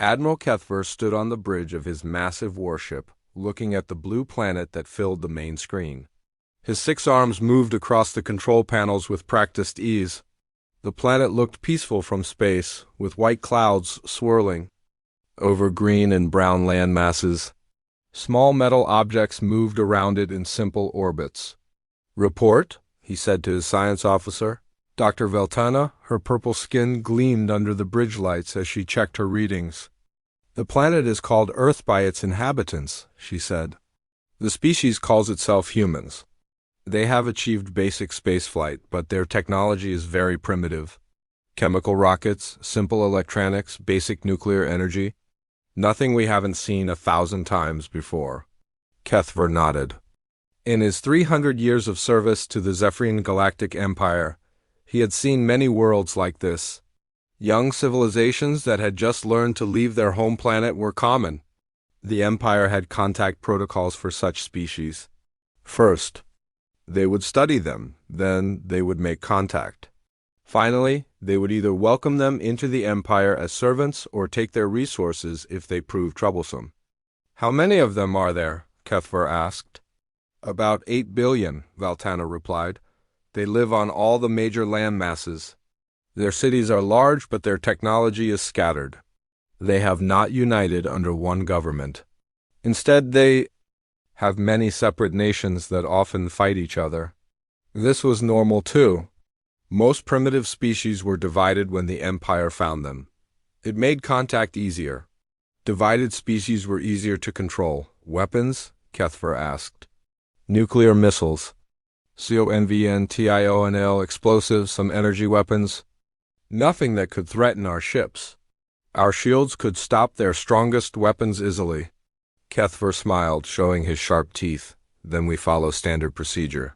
Admiral Kethver stood on the bridge of his massive warship, looking at the blue planet that filled the main screen. His 6 arms moved across the control panels with practiced ease. The planet looked peaceful from space, with white clouds swirling over green and brown land masses. Small metal objects moved around it in simple orbits. "Report," he said to his science officer. Dr. Veltana, her purple skin gleamed under the bridge lights as she checked her readings. "The planet is called Earth by its inhabitants," she said. "The species calls itself humans. They have achieved basic spaceflight, but their technology is very primitive. Chemical rockets, simple electronics, basic nuclear energy. Nothing we haven't seen 1,000 times before." Kethver nodded. In his 300 years of service to the Zephran Galactic Empire, he had seen many worlds like this. Young civilizations that had just learned to leave their home planet were common. The Empire had contact protocols for such species. First, they would study them, then they would make contact. Finally, they would either welcome them into the Empire as servants or take their resources if they proved troublesome. "How many of them are there?" Kethver asked. "About 8 billion, Veltana replied. "They live on all the major land masses. Their cities are large, but their technology is scattered. They have not united under one government. Instead, they have many separate nations that often fight each other. This was normal too. Most primitive species were divided when the Empire found them. It made contact easier. Divided species were easier to control. Weapons?" Kethver asked. "Nuclear missiles. CONVNTIONL explosives, some energy weapons. Nothing that could threaten our ships. Our shields could stop their strongest weapons easily." Kethver smiled, showing his sharp teeth. "Then we follow standard procedure.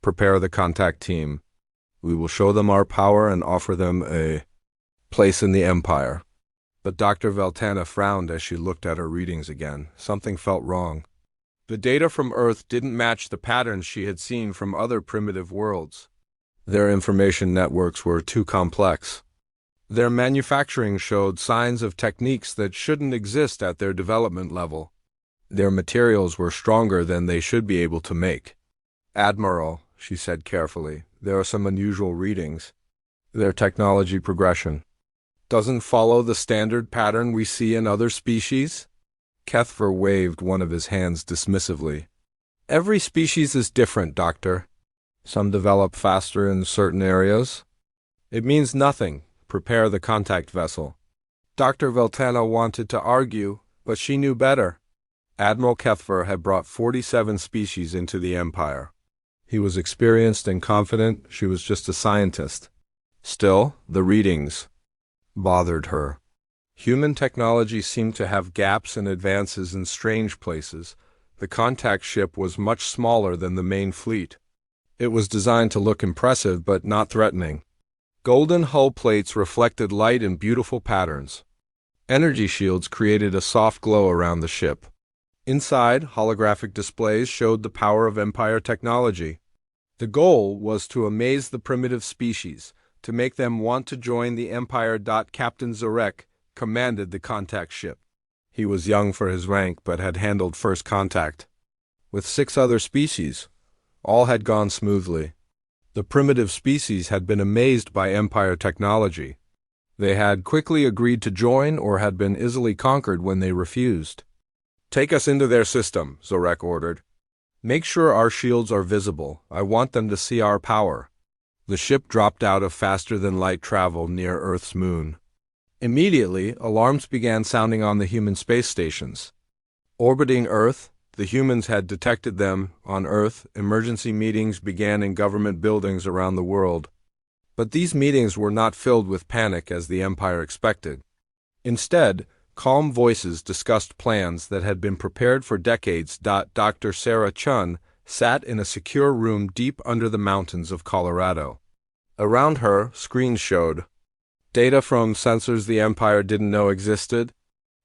Prepare the contact team. We will show them our power and offer them a place in the Empire." But Dr. Veltana frowned as she looked at her readings again. Something felt wrong. The data from Earth didn't match the patterns she had seen from other primitive worlds. Their information networks were too complex. Their manufacturing showed signs of techniques that shouldn't exist at their development level. Their materials were stronger than they should be able to make. "Admiral," she said carefully, "there are some unusual readings. Their technology progression doesn't follow the standard pattern we see in other species." Kethver waved one of his hands dismissively. "Every species is different, Doctor. Some develop faster in certain areas. It means nothing. Prepare the contact vessel." Dr. Veltana wanted to argue, but she knew better. Admiral Kethver had brought 47 species into the Empire. He was experienced and confident. She was just a scientist. Still, the readings bothered her. Human technology seemed to have gaps and advances in strange places. The contact ship was much smaller than the main fleet. It was designed to look impressive but not threatening. Golden hull plates reflected light in beautiful patterns. Energy shields created a soft glow around the ship. Inside, holographic displays showed the power of Empire technology. The goal was to amaze the primitive species, to make them want to join the Empire. Captain Zarek commanded the contact ship. He was young for his rank but had handled first contact with 6 other species. All had gone smoothly. The primitive species had been amazed by Empire technology. They had quickly agreed to join or had been easily conquered when they refused. "Take us into their system," Zarek ordered. "Make sure our shields are visible. I want them to see our power." The ship dropped out of faster-than-light travel near Earth's moon. Immediately, alarms began sounding on the human space stations. Orbiting Earth, the humans had detected them. On Earth, emergency meetings began in government buildings around the world. But these meetings were not filled with panic as the Empire expected. Instead, calm voices discussed plans that had been prepared for decades. Dr. Sarah Chun sat in a secure room deep under the mountains of Colorado. Around her, screens showed data from sensors the Empire didn't know existed.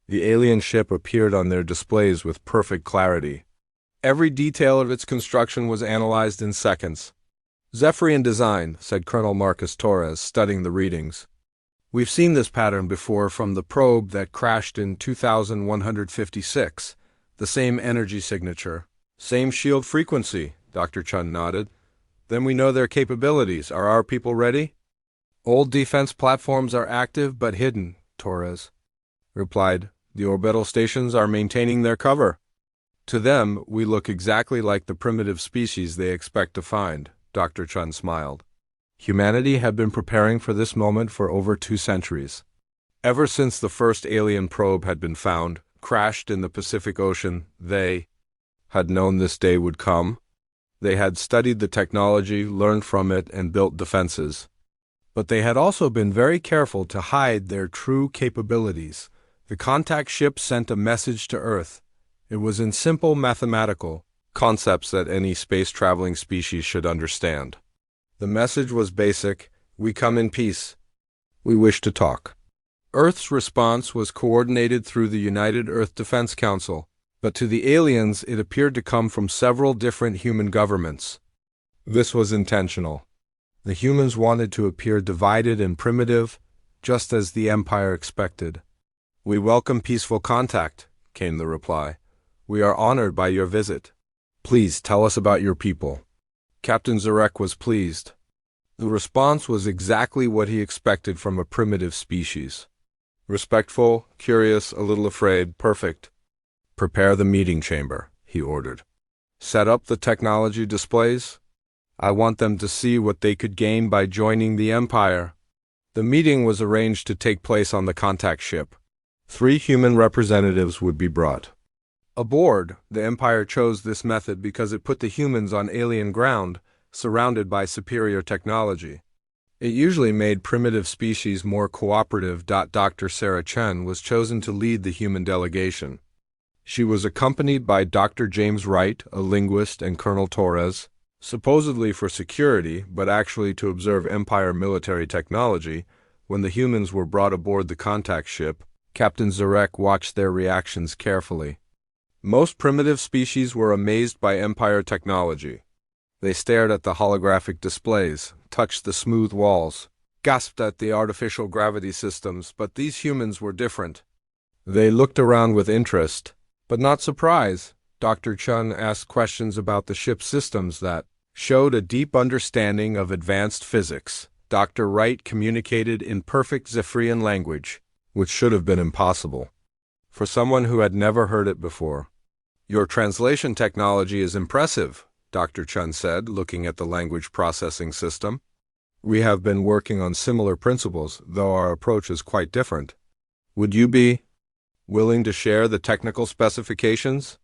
The alien ship appeared on their displays with perfect clarity. Every detail of its construction was analyzed in seconds. "Zephran design," said Colonel Marcus Torres, studying the readings. We've seen this pattern before from the probe that crashed in 2156. The same energy signature. Same shield frequency, Dr. Chun nodded. Then we know their capabilities. Are our people ready? Old defense platforms are active but hidden, Torres replied. The orbital stations are maintaining their cover. To them, we look exactly like the primitive species they expect to find, Dr. Chun smiled. Humanity had been preparing for this moment for over 2 centuries. Ever since the first alien probe had been found, crashed in the Pacific Ocean, they had known this day would come. They had studied the technology, learned from it, and built defenses. But they had also been very careful to hide their true capabilities. The contact ship sent a message to Earth. It was in simple mathematical concepts that any space-traveling species should understand. The message was basic: we come in peace. We wish to talk. Earth's response was coordinated through the United Earth Defense Council, but to the aliens it appeared to come from several different human governments. This was intentional. The humans wanted to appear divided and primitive, just as the Empire expected. We welcome peaceful contact, came the reply. We are honored by your visit. Please tell us about your people. Captain Zarek was pleased. The response was exactly what he expected from a primitive species. Respectful, curious, a little afraid, perfect. Prepare the meeting chamber, he ordered. Set up the technology displays. I want them to see what they could gain by joining the Empire. The meeting was arranged to take place on the contact ship. 3 human representatives would be brought aboard. The Empire chose this method because it put the humans on alien ground, surrounded by superior technology. It usually made primitive species more cooperative. Dr. Sarah Chen was chosen to lead the human delegation. She was accompanied by Dr. James Wright, a linguist, and Colonel Torres, supposedly for security, but actually to observe Empire military technology. When the humans were brought aboard the contact ship, Captain Zarek watched their reactions carefully. Most primitive species were amazed by Empire technology. They stared at the holographic displays, touched the smooth walls, gasped at the artificial gravity systems, but these humans were different. They looked around with interest, but not surprise. Dr. Chun asked questions about the ship's systems that showed a deep understanding of advanced physics. Dr. Wright communicated in perfect Zephran language, which should have been impossible for someone who had never heard it before. Your translation technology is impressive, Dr. Chun said, looking at the language processing system. We have been working on similar principles, though our approach is quite different. Would you be willing to share the technical specifications?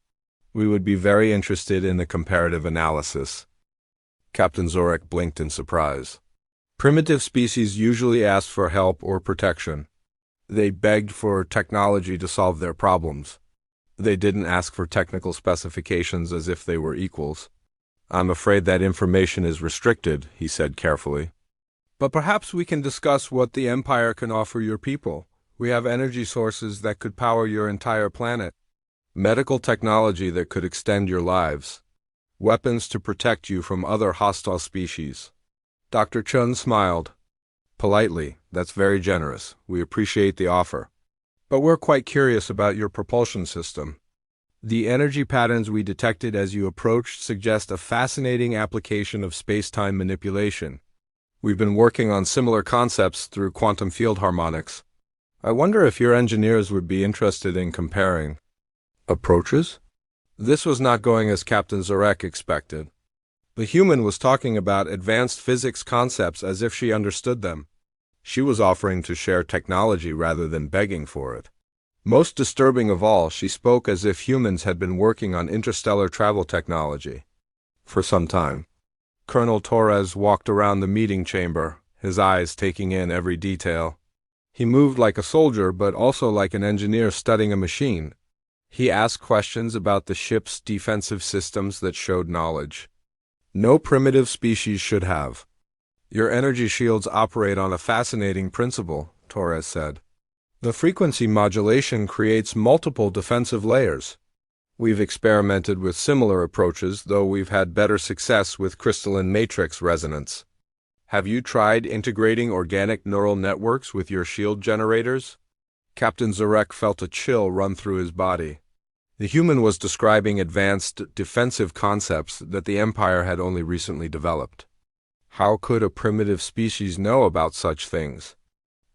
We would be very interested in the comparative analysis. Captain Zorek blinked in surprise. Primitive species usually asked for help or protection. They begged for technology to solve their problems. They didn't ask for technical specifications as if they were equals. I'm afraid that information is restricted, he said carefully. But perhaps we can discuss what the Empire can offer your people. We have energy sources that could power your entire planet. Medical technology that could extend your lives. Weapons to protect you from other hostile species. Dr. Chun smiled. Politely, that's very generous. We appreciate the offer. But we're quite curious about your propulsion system. The energy patterns we detected as you approached suggest a fascinating application of space-time manipulation. We've been working on similar concepts through quantum field harmonics. I wonder if your engineers would be interested in comparing approaches? This was not going as Captain Zarek expected. The human was talking about advanced physics concepts as if she understood them. She was offering to share technology rather than begging for it. Most disturbing of all, she spoke as if humans had been working on interstellar travel technology for some time. Colonel Torres walked around the meeting chamber, his eyes taking in every detail. He moved like a soldier, but also like an engineer studying a machine. He asked questions about the ship's defensive systems that showed knowledge no primitive species should have. Your energy shields operate on a fascinating principle, Torres said. The frequency modulation creates multiple defensive layers. We've experimented with similar approaches, though we've had better success with crystalline matrix resonance. Have you tried integrating organic neural networks with your shield generators? Captain Zarek felt a chill run through his body. The human was describing advanced defensive concepts that the Empire had only recently developed. How could a primitive species know about such things?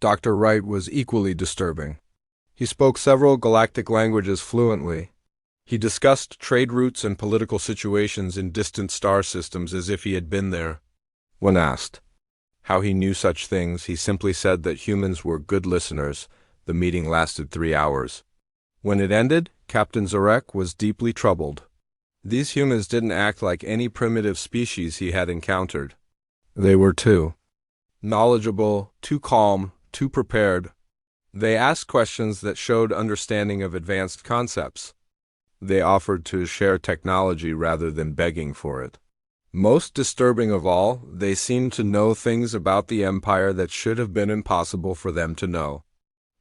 Dr. Wright was equally disturbing. He spoke several galactic languages fluently. He discussed trade routes and political situations in distant star systems as if he had been there. When asked how he knew such things, he simply said that humans were good listeners. The meeting lasted 3 hours. When it ended, Captain Zarek was deeply troubled. These humans didn't act like any primitive species he had encountered. They were too knowledgeable, too calm, too prepared. They asked questions that showed understanding of advanced concepts. They offered to share technology rather than begging for it. Most disturbing of all, they seemed to know things about the Empire that should have been impossible for them to know.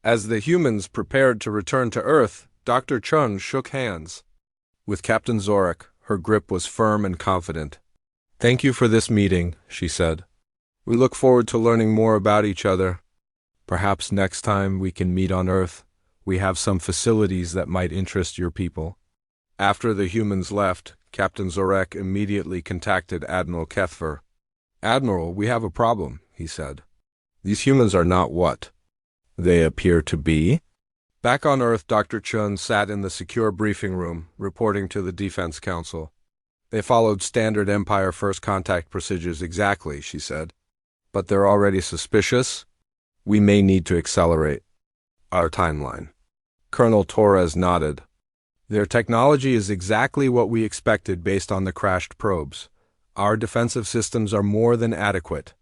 As the humans prepared to return to Earth, Dr. Chun shook hands. With Captain Zarek, her grip was firm and confident. "Thank you for this meeting," she said. "We look forward to learning more about each other. Perhaps next time we can meet on Earth. We have some facilities that might interest your people." After the humans left, Captain Zarek immediately contacted Admiral Kethver. "Admiral, we have a problem," he said. "These humans are not what they appear to be." Back on Earth, Dr. Chun sat in the secure briefing room, reporting to the Defense Council. "They followed standard Empire first contact procedures exactly," she said. "But they're already suspicious. We may need to accelerate our timeline." Colonel Torres nodded. "Their technology is exactly what we expected based on the crashed probes. Our defensive systems are more than adequate."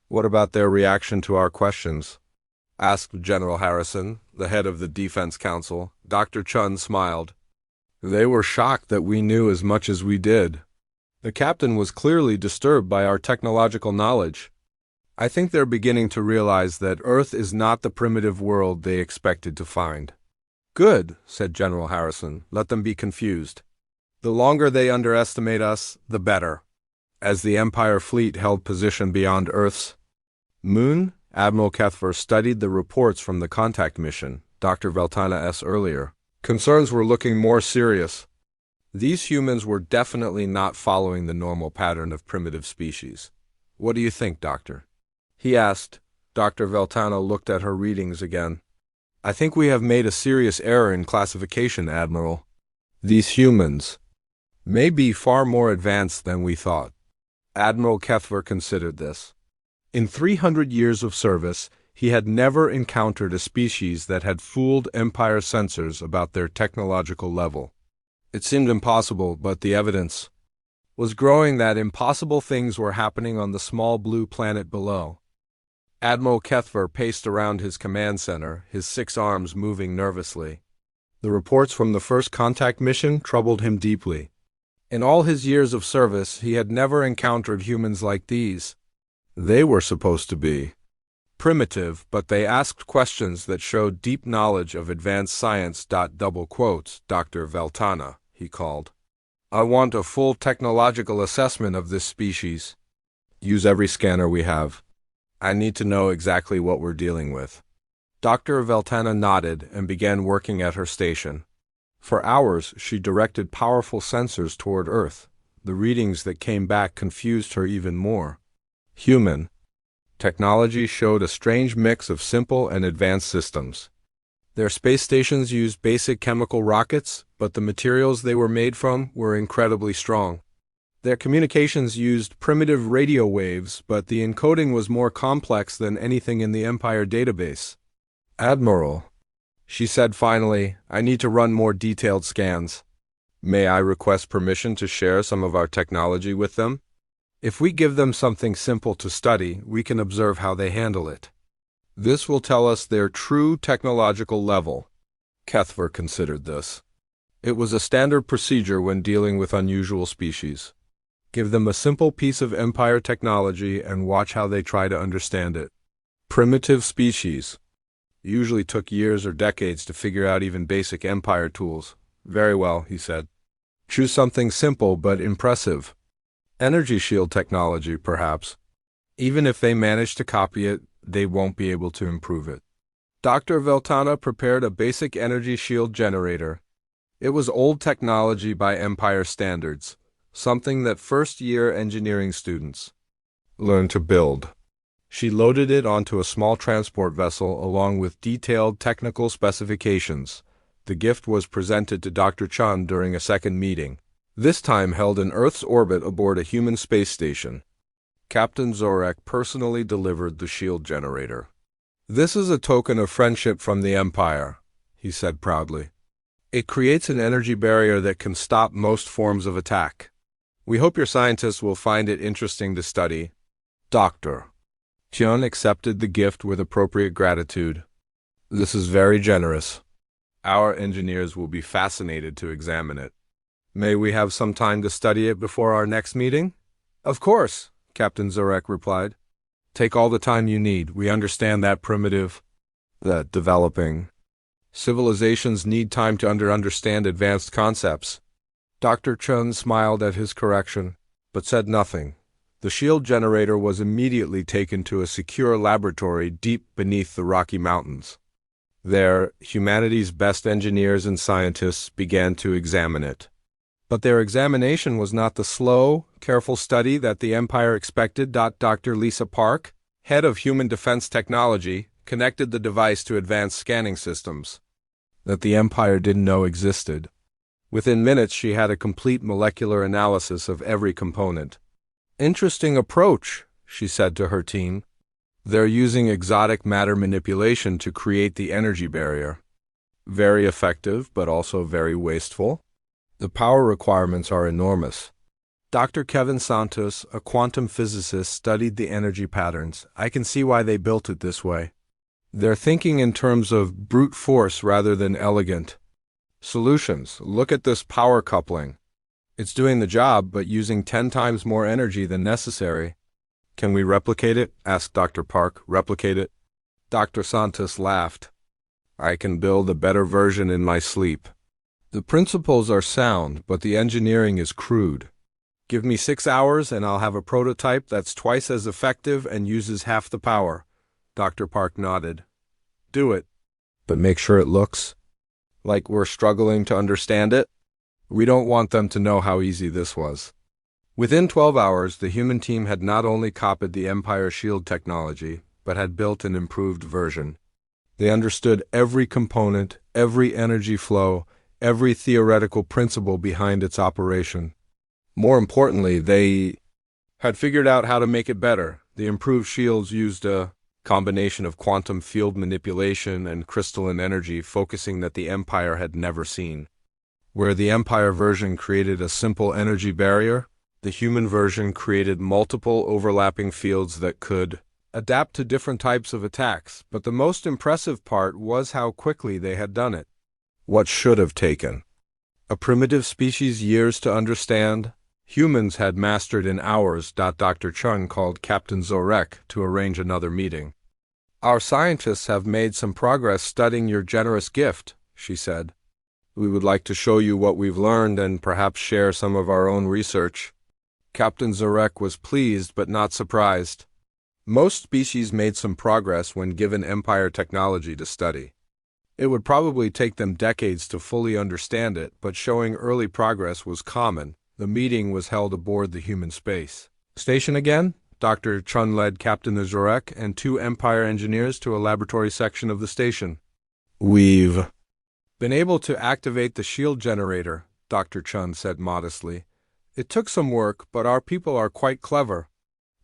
"What about their reaction to our questions?" asked General Harrison, the head of the Defense Council. Dr. Chun smiled. "They were shocked that we knew as much as we did. The captain was clearly disturbed by our technological knowledge. I think they're beginning to realize that Earth is not the primitive world they expected to find." "Good," said General Harrison. "Let them be confused. The longer they underestimate us, the better." As the Empire fleet held position beyond Earth's moon, Admiral Kethver studied the reports from the contact mission Dr. Veltana earlier. Concerns were looking more serious. These humans were definitely not following the normal pattern of primitive species. "What do you think, Doctor?" he asked. Dr. Veltana looked at her readings again. "I think we have made a serious error in classification, Admiral. These humans may be far more advanced than we thought." Admiral Kethver considered this. In 300 years of service, he had never encountered a species that had fooled Empire censors about their technological level. It seemed impossible, but the evidence was growing that impossible things were happening on the small blue planet below. Admiral Kethver paced around his command center, his 6 arms moving nervously. The reports from the first contact mission troubled him deeply. In all his years of service, he had never encountered humans like these. They were supposed to be primitive, but they asked questions that showed deep knowledge of advanced science. Double quotes, Dr. Veltana, he called. "I want a full technological assessment of this species. Use every scanner we have. I need to know exactly what we're dealing with." Dr. Veltana nodded and began working at her station. For hours, she directed powerful sensors toward Earth. The readings that came back confused her even more. Human technology showed a strange mix of simple and advanced systems. Their space stations used basic chemical rockets, but the materials they were made from were incredibly strong. Their communications used primitive radio waves, but the encoding was more complex than anything in the Empire database. "Admiral," she said finally, "I need to run more detailed scans. May I request permission to share some of our technology with them? If we give them something simple to study, we can observe how they handle it. This will tell us their true technological level." Kethver considered this. It was a standard procedure when dealing with unusual species. Give them a simple piece of Empire technology and watch how they try to understand it. Primitive species usually took years or decades to figure out even basic Empire tools. "Very well," he said. "Choose something simple but impressive. Energy shield technology, perhaps." Even if they manage to copy it, they won't be able to improve it. Dr. Veltana prepared a basic energy shield generator. It was old technology by Empire standards, something that first-year engineering students learned to build. She loaded it onto a small transport vessel along with detailed technical specifications. The gift was presented to Dr. Chun during a second meeting, this time held in Earth's orbit aboard a human space station. Captain Zorek personally delivered the shield generator. "This is a token of friendship from the Empire," he said proudly. "It creates an energy barrier that can stop most forms of attack. We hope your scientists will find it interesting to study." Dr. Chun accepted the gift with appropriate gratitude. "This is very generous. Our engineers will be fascinated to examine it. May we have some time to study it before our next meeting?" "Of course," Captain Zorek replied. "Take all the time you need. We understand that developing civilizations need time to understand advanced concepts." Dr. Chun smiled at his correction, but said nothing. The shield generator was immediately taken to a secure laboratory deep beneath the Rocky Mountains. There, humanity's best engineers and scientists began to examine it. But their examination was not the slow, careful study that the Empire expected. Dr. Lisa Park, head of Human Defense Technology, connected the device to advanced scanning systems that the Empire didn't know existed. Within minutes, she had a complete molecular analysis of every component. "Interesting approach," she said to her team. "They're using exotic matter manipulation to create the energy barrier. Very effective, but also very wasteful. The power requirements are enormous." Dr. Kevin Santos, a quantum physicist, studied the energy patterns. "I can see why they built it this way. They're thinking in terms of brute force rather than elegant solutions. Look at this power coupling. It's doing the job, but using 10 times more energy than necessary." "Can we replicate it?" asked Dr. Park. "Replicate it?" Dr. Santos laughed. "I can build a better version in my sleep. The principles are sound, but the engineering is crude. Give me 6 hours and I'll have a prototype that's twice as effective and uses half the power." Dr. Park nodded. "Do it. But make sure it looks like we're struggling to understand it. We don't want them to know how easy this was." Within 12 hours, the human team had not only copied the Empire shield technology, but had built an improved version. They understood every component, every energy flow, every theoretical principle behind its operation. More importantly, they had figured out how to make it better. The improved shields used a combination of quantum field manipulation and crystalline energy focusing that the Empire had never seen. Where the Empire version created a simple energy barrier, the human version created multiple overlapping fields that could adapt to different types of attacks. But the most impressive part was how quickly they had done it. What should have taken a primitive species years to understand, humans had mastered in hours. Dr. Chun called Captain Zorek to arrange another meeting. "Our scientists have made some progress studying your generous gift," she said. "We would like to show you what we've learned and perhaps share some of our own research." Captain Zorek was pleased but not surprised. Most species made some progress when given Empire technology to study. It would probably take them decades to fully understand it, but showing early progress was common. The meeting was held aboard the human space station again. Dr. Chun led Captain Zorek and 2 Empire engineers to a laboratory section of the station. "We've been able to activate the shield generator," Dr. Chun said modestly. "It took some work, but our people are quite clever.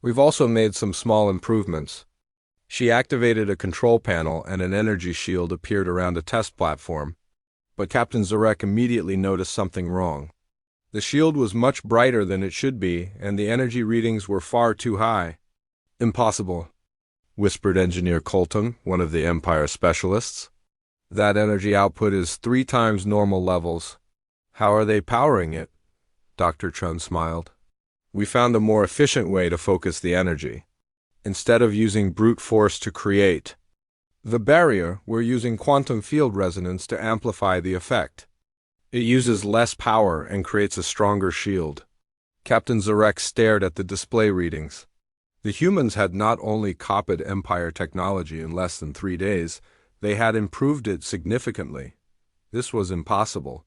We've also made some small improvements." She activated a control panel and an energy shield appeared around a test platform. But Captain Zorek immediately noticed something wrong. The shield was much brighter than it should be, and the energy readings were far too high. "Impossible," whispered Engineer Colton, one of the Empire specialists. "That energy output is 3 times normal levels." "How are they powering it?" Dr. Chun smiled. "We found a more efficient way to focus the energy. Instead of using brute force to create the barrier, we're using quantum field resonance to amplify the effect. It uses less power and creates a stronger shield." Captain Zorek stared at the display readings. The humans had not only copied Empire technology in less than 3 days, they had improved it significantly. This was impossible.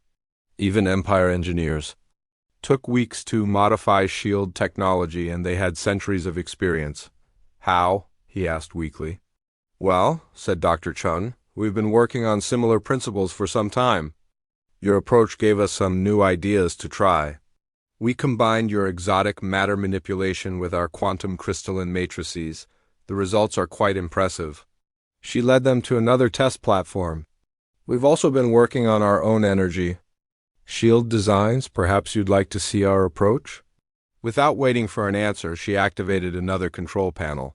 Even Empire engineers took weeks to modify shield technology, and they had centuries of experience. How? He asked weakly. Well, said Dr. Chun, we've been working on similar principles for some time. Your approach gave us some new ideas to try. We combined your exotic matter manipulation with our quantum crystalline matrices. The results are quite impressive. She led them to another test platform. We've also been working on our own energy shield designs. Perhaps you'd like to see our approach? Without waiting for an answer, she activated another control panel.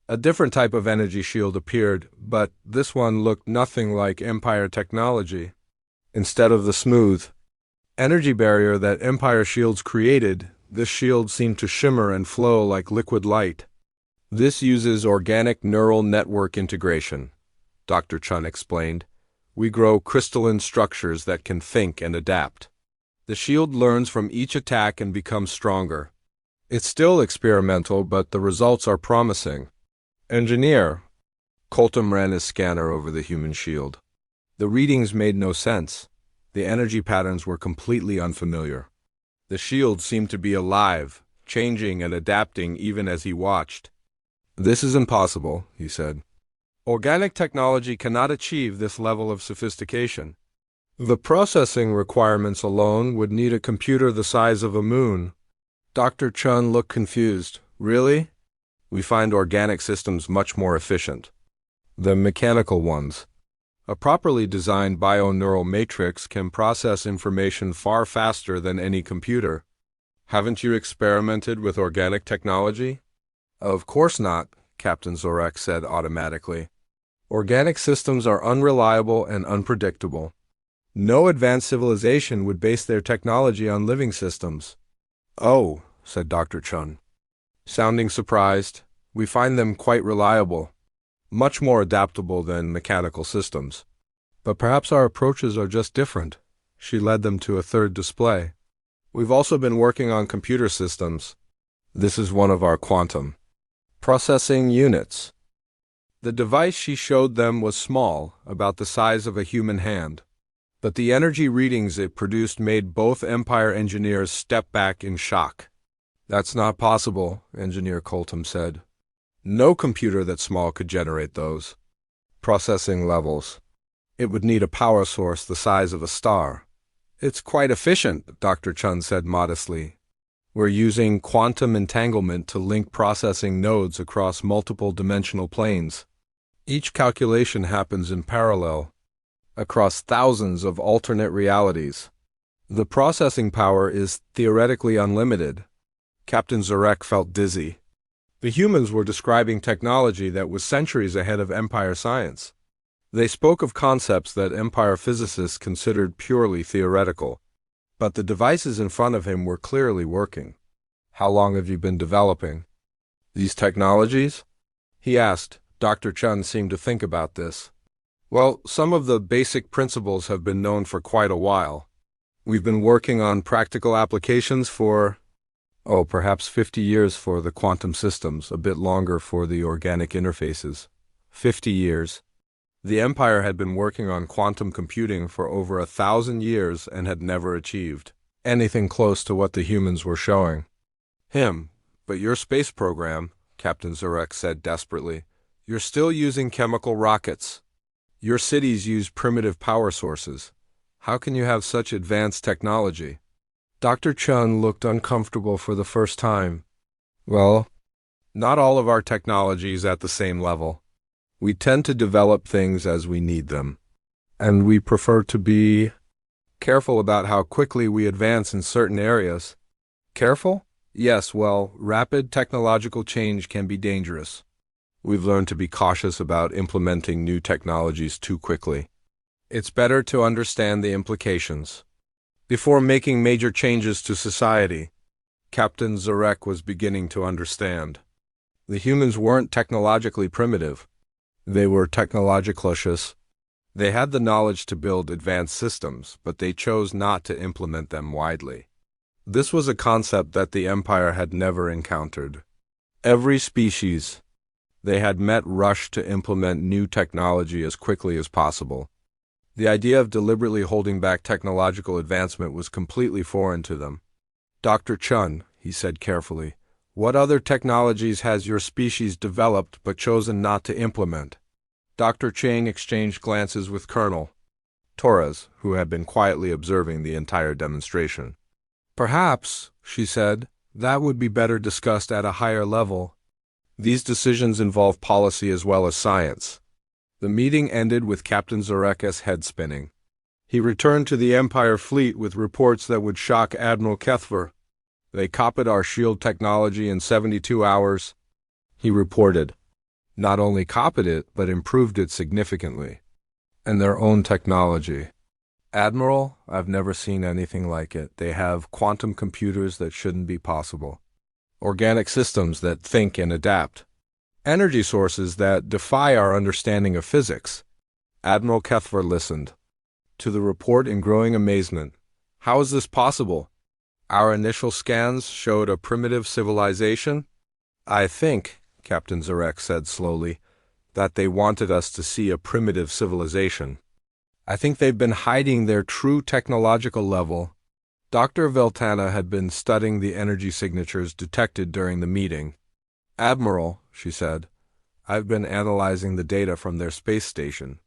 A different type of energy shield appeared, but this one looked nothing like Empire technology. Instead of the smooth energy barrier that Empire shields created, this shield seemed to shimmer and flow like liquid light. This uses organic neural network integration, Dr. Chun explained. We grow crystalline structures that can think and adapt. The shield learns from each attack and becomes stronger. It's still experimental, but the results are promising. Engineer. Colton ran his scanner over the human shield. The readings made no sense. The energy patterns were completely unfamiliar. The shield seemed to be alive, changing and adapting even as he watched. This is impossible, he said. Organic technology cannot achieve this level of sophistication. The processing requirements alone would need a computer the size of a moon. Dr. Chun looked confused. Really? We find organic systems much more efficient than mechanical ones. A properly designed bioneural matrix can process information far faster than any computer. Haven't you experimented with organic technology? Of course not, Captain Zorek said automatically. Organic systems are unreliable and unpredictable. No advanced civilization would base their technology on living systems. Oh, said Dr. Chun, sounding surprised. We find them quite reliable, much more adaptable than mechanical systems. But perhaps our approaches are just different. She led them to a third display. We've also been working on computer systems. This is one of our quantum processing units. The device she showed them was small, about the size of a human hand. But the energy readings it produced made both Empire engineers step back in shock. That's not possible, Engineer Colton said. No computer that small could generate those processing levels. It would need a power source the size of a star. It's quite efficient, Dr. Chun said modestly. We're using quantum entanglement to link processing nodes across multiple dimensional planes. Each calculation happens in parallel, across thousands of alternate realities. The processing power is theoretically unlimited. Captain Zorek felt dizzy. The humans were describing technology that was centuries ahead of Empire science. They spoke of concepts that Empire physicists considered purely theoretical. But the devices in front of him were clearly working. How long have you been developing these technologies? He asked. Dr. Chun seemed to think about this. Well, some of the basic principles have been known for quite a while. We've been working on practical applications for, perhaps 50 years for the quantum systems, a bit longer for the organic interfaces. 50 years. The Empire had been working on quantum computing for over 1,000 years and had never achieved anything close to what the humans were showing. But your space program, Captain Zorek said desperately, you're still using chemical rockets. Your cities use primitive power sources. How can you have such advanced technology? Dr. Chun looked uncomfortable for the first time. Well, not all of our technology is at the same level. We tend to develop things as we need them, and we prefer to be careful about how quickly we advance in certain areas. Careful? Yes, well, rapid technological change can be dangerous. We've learned to be cautious about implementing new technologies too quickly. It's better to understand the implications before making major changes to society. Captain Zorek was beginning to understand. The humans weren't technologically primitive. They were technologicalicious. They had the knowledge to build advanced systems, but they chose not to implement them widely. This was a concept that the Empire had never encountered. Every species they had met rushed to implement new technology as quickly as possible. The idea of deliberately holding back technological advancement was completely foreign to them. Dr. Chun, he said carefully, what other technologies has your species developed but chosen not to implement? Dr. Chang exchanged glances with Colonel Torres, who had been quietly observing the entire demonstration. Perhaps, she said, that would be better discussed at a higher level. These decisions involve policy as well as science. The meeting ended with Captain Zareka's head spinning. He returned to the Empire fleet with reports that would shock Admiral Kethver. They copied our shield technology in 72 hours, he reported. Not only copied it, but improved it significantly. And their own technology. Admiral, I've never seen anything like it. They have quantum computers that shouldn't be possible. Organic systems that think and adapt. Energy sources that defy our understanding of physics. Admiral Kethver listened to the report in growing amazement. How is this possible? Our initial scans showed a primitive civilization? I think, Captain Zarek said slowly, that they wanted us to see a primitive civilization. I think they've been hiding their true technological level. Dr. Veltana had been studying the energy signatures detected during the meeting. Admiral, she said, I've been analyzing the data from their space station.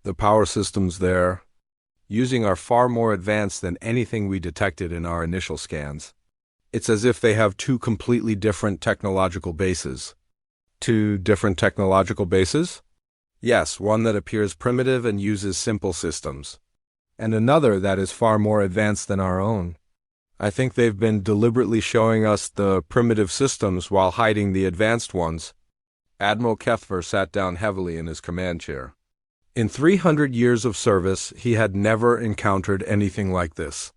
The power systems there, using are far more advanced than anything we detected in our initial scans. It's as if they have two completely different technological bases. Two different technological bases? Yes, one that appears primitive and uses simple systems, and another that is far more advanced than our own. I think they've been deliberately showing us the primitive systems while hiding the advanced ones. Admiral Kethver sat down heavily in his command chair. In 300 years of service, he had never encountered anything like this.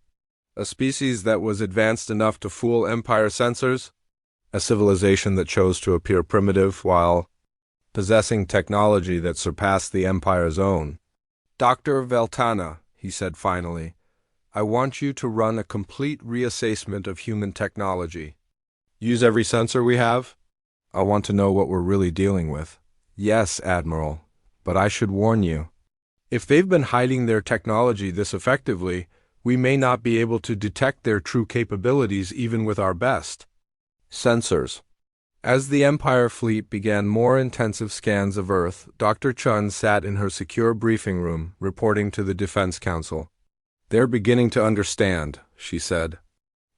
A species that was advanced enough to fool Empire sensors? A civilization that chose to appear primitive while possessing technology that surpassed the Empire's own. Dr. Veltana, he said finally, I want you to run a complete reassessment of human technology. Use every sensor we have? I want to know what we're really dealing with. Yes, Admiral. But I should warn you, if they've been hiding their technology this effectively, we may not be able to detect their true capabilities even with our best sensors. As the Empire fleet began more intensive scans of Earth, Dr. Chun sat in her secure briefing room, reporting to the Defense Council. They're beginning to understand, she said.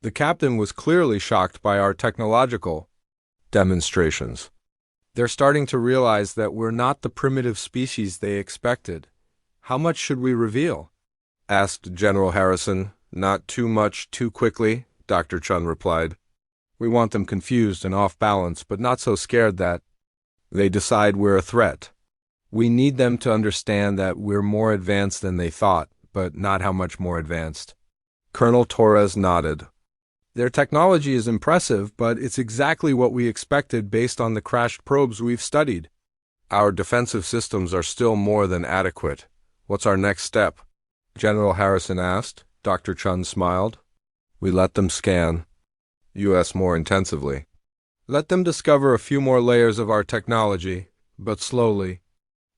The captain was clearly shocked by our technological demonstrations. They're starting to realize that we're not the primitive species they expected. How much should we reveal? Asked General Harrison. Not too much too quickly, Dr. Chun replied. We want them confused and off balance, but not so scared that they decide we're a threat. We need them to understand that we're more advanced than they thought, but not how much more advanced. Colonel Torres nodded. Their technology is impressive, but it's exactly what we expected based on the crashed probes we've studied. Our defensive systems are still more than adequate. What's our next step? General Harrison asked. Dr. Chun smiled. We let them scan U.S. more intensively. Let them discover a few more layers of our technology, but slowly.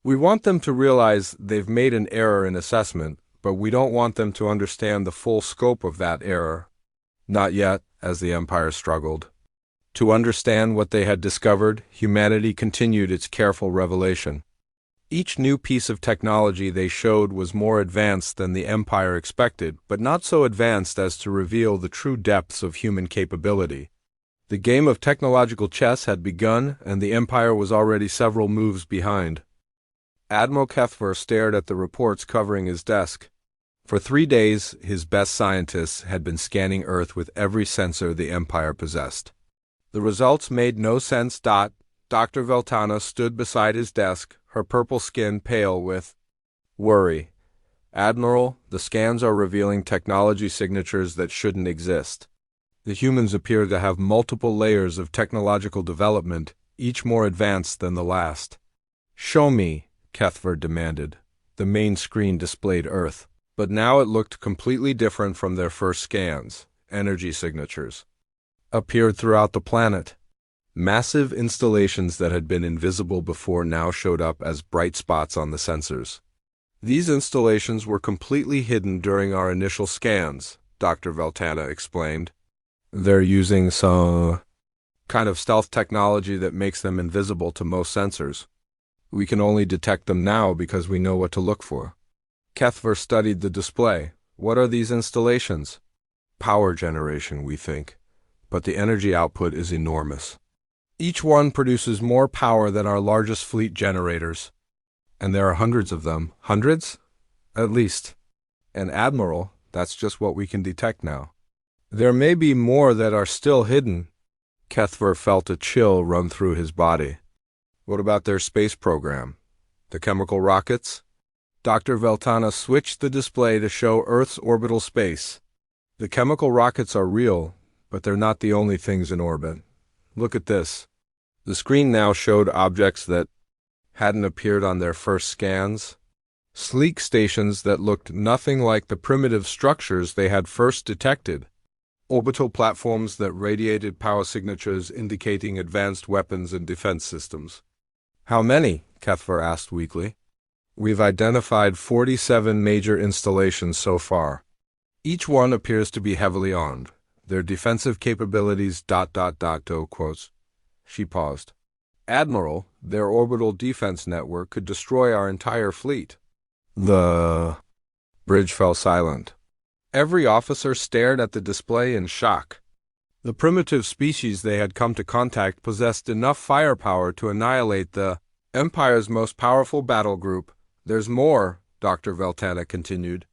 We want them to realize they've made an error in assessment, but we don't want them to understand the full scope of that error. Not yet, as the Empire struggled. To understand what they had discovered, humanity continued its careful revelation. Each new piece of technology they showed was more advanced than the Empire expected, but not so advanced as to reveal the true depths of human capability. The game of technological chess had begun, and the Empire was already several moves behind. Admiral Kethver stared at the reports covering his desk. For 3 days, his best scientists had been scanning Earth with every sensor the Empire possessed. The results made no sense. Dr. Veltana stood beside his desk, her purple skin pale with worry. Admiral, the scans are revealing technology signatures that shouldn't exist. The humans appear to have multiple layers of technological development, each more advanced than the last. Show me, Kethver demanded. The main screen displayed Earth. But now it looked completely different from their first scans. Energy signatures appeared throughout the planet. Massive installations that had been invisible before now showed up as bright spots on the sensors. These installations were completely hidden during our initial scans, Dr. Veltana explained. They're using some kind of stealth technology that makes them invisible to most sensors. We can only detect them now because we know what to look for. Kethver studied the display. What are these installations? Power generation, we think, but the energy output is enormous. Each one produces more power than our largest fleet generators. And there are hundreds of them. Hundreds? At least. And Admiral, that's just what we can detect now. There may be more that are still hidden. Kethver felt a chill run through his body. What about their space program? The chemical rockets? Dr. Veltana switched the display to show Earth's orbital space. The chemical rockets are real, but they're not the only things in orbit. Look at this. The screen now showed objects that hadn't appeared on their first scans. Sleek stations that looked nothing like the primitive structures they had first detected. Orbital platforms that radiated power signatures indicating advanced weapons and defense systems. How many? Kethver asked weakly. We've identified 47 major installations so far. Each one appears to be heavily armed. Their defensive capabilities ... quotes. She paused. Admiral, their orbital defense network could destroy our entire fleet. The bridge fell silent. Every officer stared at the display in shock. The primitive species they had come to contact possessed enough firepower to annihilate the Empire's most powerful battle group. There's more, Dr. Veltana continued.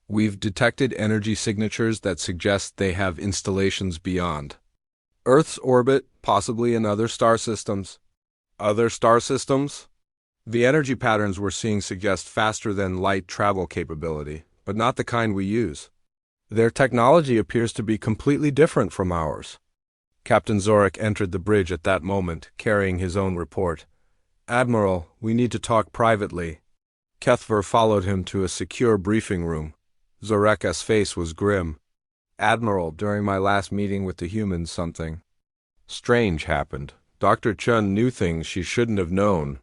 We've detected energy signatures that suggest they have installations beyond Earth's orbit, possibly in other star systems. Other star systems? The energy patterns we're seeing suggest faster than light travel capability, but not the kind we use. Their technology appears to be completely different from ours. Captain Zorak entered the bridge at that moment, carrying his own report. Admiral, we need to talk privately. Kethver followed him to a secure briefing room. Zorek's face was grim. Admiral, during my last meeting with the humans, something strange happened. Dr. Chun knew things she shouldn't have known.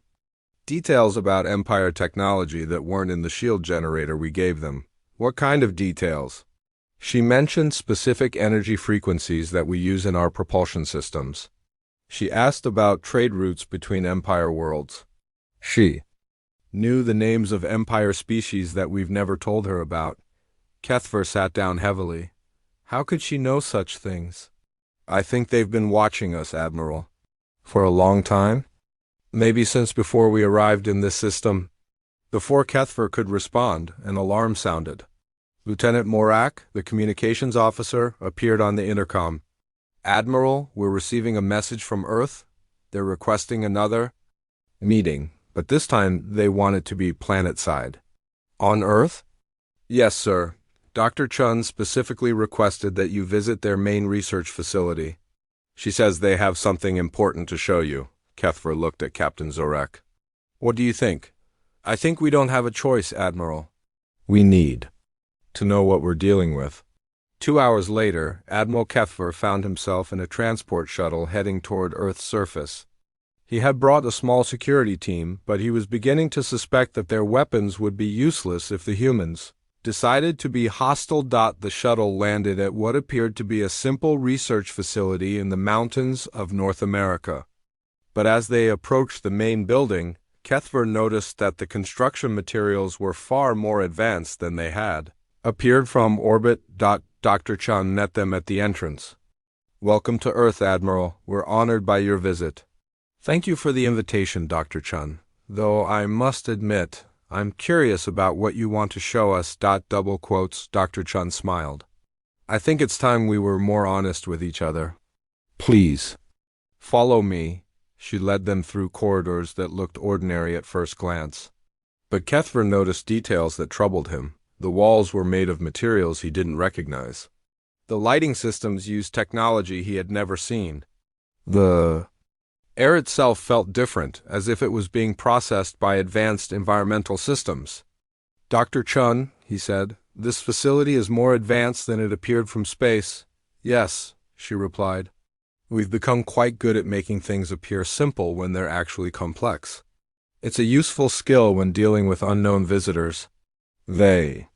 Details about Empire technology that weren't in the shield generator we gave them. What kind of details? She mentioned specific energy frequencies that we use in our propulsion systems. She asked about trade routes between Empire worlds. She knew the names of Empire species that we've never told her about. Kethver sat down heavily. How could she know such things? I think they've been watching us, Admiral. For a long time? Maybe since before we arrived in this system. Before Kethver could respond, an alarm sounded. Lieutenant Morak, the communications officer, appeared on the intercom. Admiral, we're receiving a message from Earth. They're requesting another meeting, but this time they want it to be planet-side. On Earth? Yes, sir. Dr. Chun specifically requested that you visit their main research facility. She says they have something important to show you. Kethver looked at Captain Zorak. What do you think? I think we don't have a choice, Admiral. We need to know what we're dealing with. 2 hours later, Admiral Kethver found himself in a transport shuttle heading toward Earth's surface. He had brought a small security team, but he was beginning to suspect that their weapons would be useless if the humans decided to be hostile. The shuttle landed at what appeared to be a simple research facility in the mountains of North America. But as they approached the main building, Kethver noticed that the construction materials were far more advanced than they had appeared from orbit. Dr. Chun met them at the entrance. Welcome to Earth, Admiral. We're honored by your visit. Thank you for the invitation, Dr. Chun. Though I must admit, I'm curious about what you want to show us. Double quotes. Dr. Chun smiled. I think it's time we were more honest with each other. Please, follow me. She led them through corridors that looked ordinary at first glance. But Kethver noticed details that troubled him. The walls were made of materials he didn't recognize. The lighting systems used technology he had never seen. The air itself felt different, as if it was being processed by advanced environmental systems. Dr. Chun, he said, this facility is more advanced than it appeared from space. Yes, she replied. We've become quite good at making things appear simple when they're actually complex. It's a useful skill when dealing with unknown visitors. They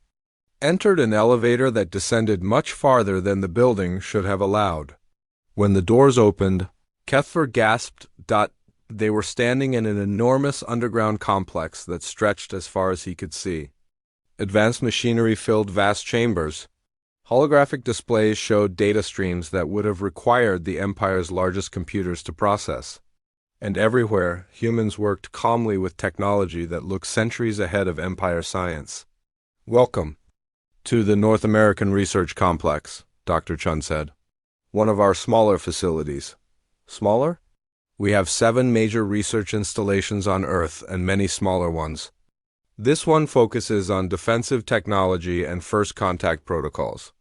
entered an elevator that descended much farther than the building should have allowed. When the doors opened, Kethver gasped. They were standing in an enormous underground complex that stretched as far as he could see. Advanced machinery filled vast chambers. Holographic displays showed data streams that would have required the Empire's largest computers to process. And everywhere, humans worked calmly with technology that looked centuries ahead of Empire science. "Welcome to the North American Research Complex," Dr. Chun said. "One of our smaller facilities." "Smaller?" "We have 7 major research installations on Earth and many smaller ones. This one focuses on defensive technology and first contact protocols."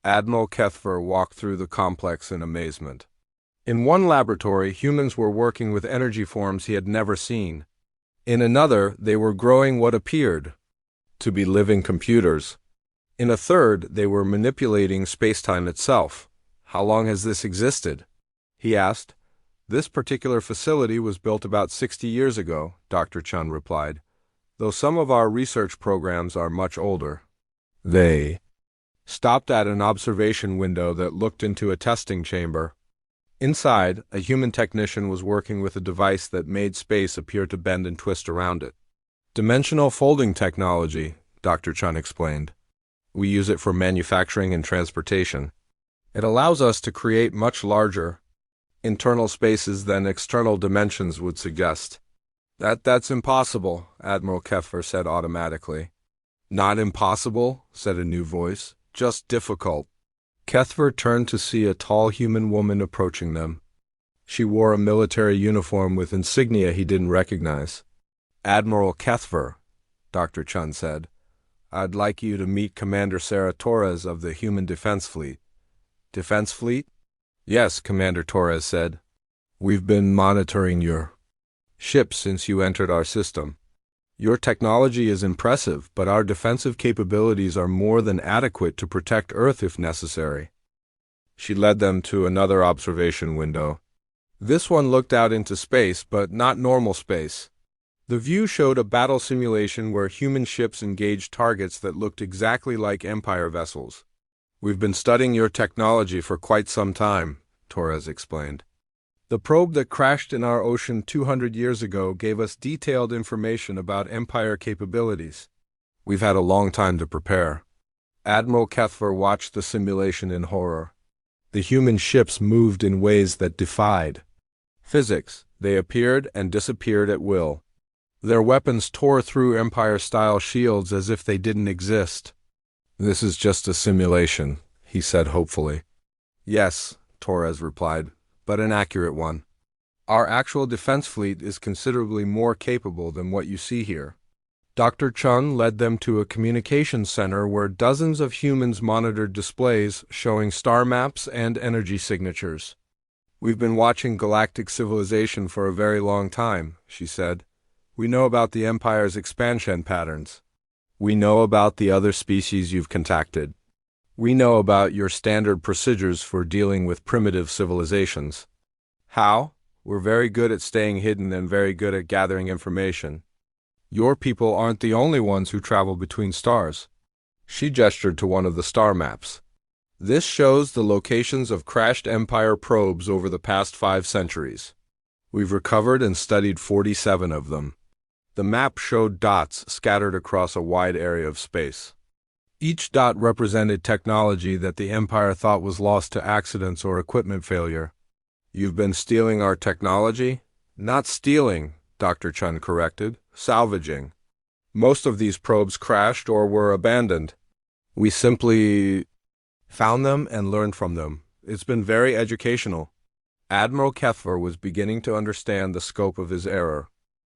Admiral Kethver walked through the complex in amazement. In one laboratory, humans were working with energy forms he had never seen. In another, they were growing what appeared to be living computers. In a third, they were manipulating spacetime itself. "How long has this existed?" he asked. "This particular facility was built about 60 years ago," Dr. Chun replied, "though some of our research programs are much older." They stopped at an observation window that looked into a testing chamber. Inside, a human technician was working with a device that made space appear to bend and twist around it. "Dimensional folding technology," Dr. Chun explained. "We use it for manufacturing and transportation. It allows us to create much larger internal spaces than external dimensions would suggest." That's impossible," Admiral Kethver said automatically. "Not impossible," said a new voice, "just difficult." Kethver turned to see a tall human woman approaching them. She wore a military uniform with insignia he didn't recognize. "Admiral Kethver," Dr. Chun said, "I'd like you to meet Commander Sarah Torres of the Human Defense Fleet." "Defense Fleet?" "Yes," Commander Torres said. "We've been monitoring your ship since you entered our system. Your technology is impressive, but our defensive capabilities are more than adequate to protect Earth if necessary." She led them to another observation window. This one looked out into space, but not normal space. The view showed a battle simulation where human ships engaged targets that looked exactly like Empire vessels. "We've been studying your technology for quite some time," Torres explained. "The probe that crashed in our ocean 200 years ago gave us detailed information about Empire capabilities. We've had a long time to prepare." Admiral Kethver watched the simulation in horror. The human ships moved in ways that defied physics. They appeared and disappeared at will. Their weapons tore through Empire-style shields as if they didn't exist. "This is just a simulation," he said hopefully. "Yes," Torres replied, "but an accurate one. Our actual defense fleet is considerably more capable than what you see here." Dr. Chun led them to a communications center where dozens of humans monitored displays showing star maps and energy signatures. "We've been watching galactic civilization for a very long time," she said. "We know about the Empire's expansion patterns. We know about the other species you've contacted. We know about your standard procedures for dealing with primitive civilizations." "How?" "We're very good at staying hidden and very good at gathering information. Your people aren't the only ones who travel between stars." She gestured to one of the star maps. "This shows the locations of crashed Empire probes over the past 5 centuries. We've recovered and studied 47 of them." The map showed dots scattered across a wide area of space. Each dot represented technology that the Empire thought was lost to accidents or equipment failure. "You've been stealing our technology?" "Not stealing," Dr. Chun corrected. "Salvaging. Most of these probes crashed or were abandoned. We simply found them and learned from them. It's been very educational." Admiral Kethver was beginning to understand the scope of his error.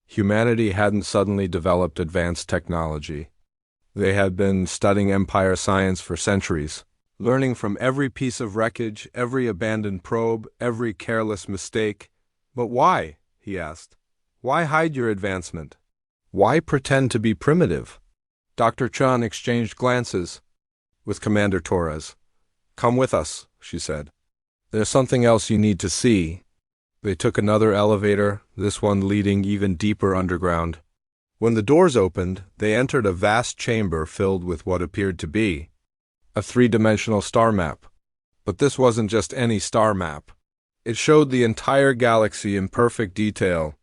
Humanity hadn't suddenly developed advanced technology. They had been studying Empire science for centuries, learning from every piece of wreckage, every abandoned probe, every careless mistake. "But why?" he asked. "Why hide your advancement? Why pretend to be primitive?" Dr. Chun exchanged glances with Commander Torres. "Come with us," she said. There's something else you need to see. They took another elevator, this one leading even deeper underground. When the doors opened, they entered a vast chamber filled with what appeared to be a three-dimensional star map. But this wasn't just any star map. It showed the entire galaxy in perfect detail.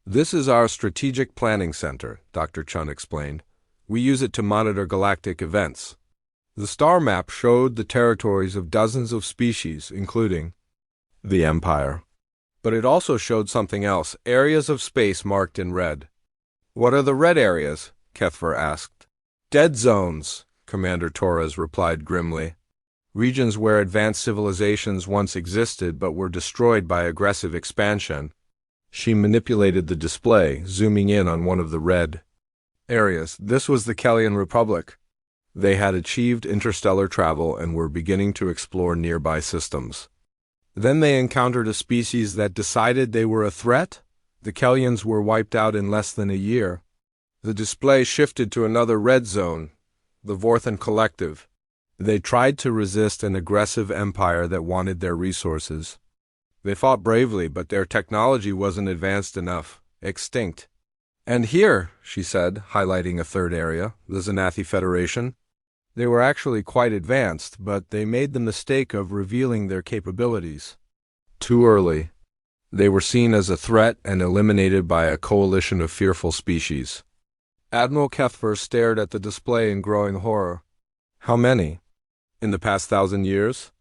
This is our strategic planning center, Dr. Chun explained. We use it to monitor galactic events. The star map showed the territories of dozens of species, including the Empire. But it also showed something else, areas of space marked in red. What are the red areas? Kethver asked. Dead zones, Commander Torres replied grimly. Regions where advanced civilizations once existed but were destroyed by aggressive expansion. She manipulated the display, zooming in on one of the red areas. This was the Kellyan Republic. They had achieved interstellar travel and were beginning to explore nearby systems. Then they encountered a species that decided they were a threat. The Kellyans were wiped out in less than a year. The display shifted to another red zone, the Vorthan Collective. They tried to resist an aggressive empire that wanted their resources. They fought bravely, but their technology wasn't advanced enough. Extinct. And here, she said, highlighting a third area, the Xanathi Federation. They were actually quite advanced, but they made the mistake of revealing their capabilities too early. They were seen as a threat and eliminated by a coalition of fearful species. Admiral Kethver stared at the display in growing horror. How many? In the past 1,000 years?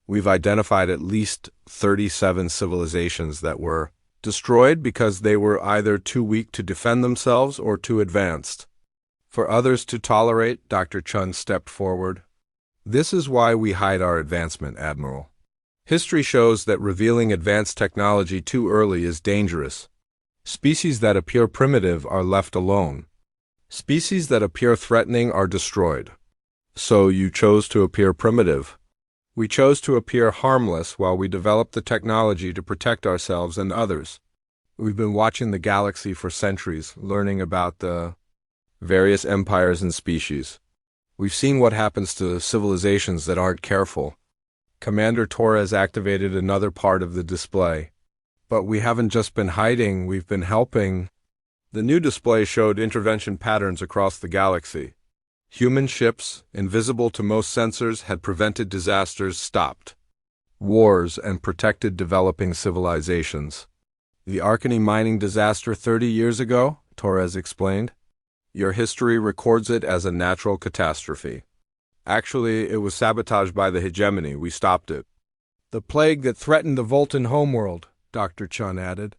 We've identified at least 37 civilizations that were destroyed because they were either too weak to defend themselves or too advanced. For others to tolerate, Dr. Chun stepped forward. This is why we hide our advancement, Admiral. History shows that revealing advanced technology too early is dangerous. Species that appear primitive are left alone. Species that appear threatening are destroyed. So you chose to appear primitive. We chose to appear harmless while we developed the technology to protect ourselves and others. We've been watching the galaxy for centuries, learning about the various empires and species. We've seen what happens to civilizations that aren't careful. Commander Torres activated another part of the display. But we haven't just been hiding, we've been helping. The new display showed intervention patterns across the galaxy. Human ships, invisible to most sensors, had prevented disasters, stopped wars, and protected developing civilizations. The Arkany mining disaster 30 years ago, Torres explained. Your history records it as a natural catastrophe. Actually, it was sabotaged by the hegemony. We stopped it. The plague that threatened the Voltan homeworld, Dr. Chun added.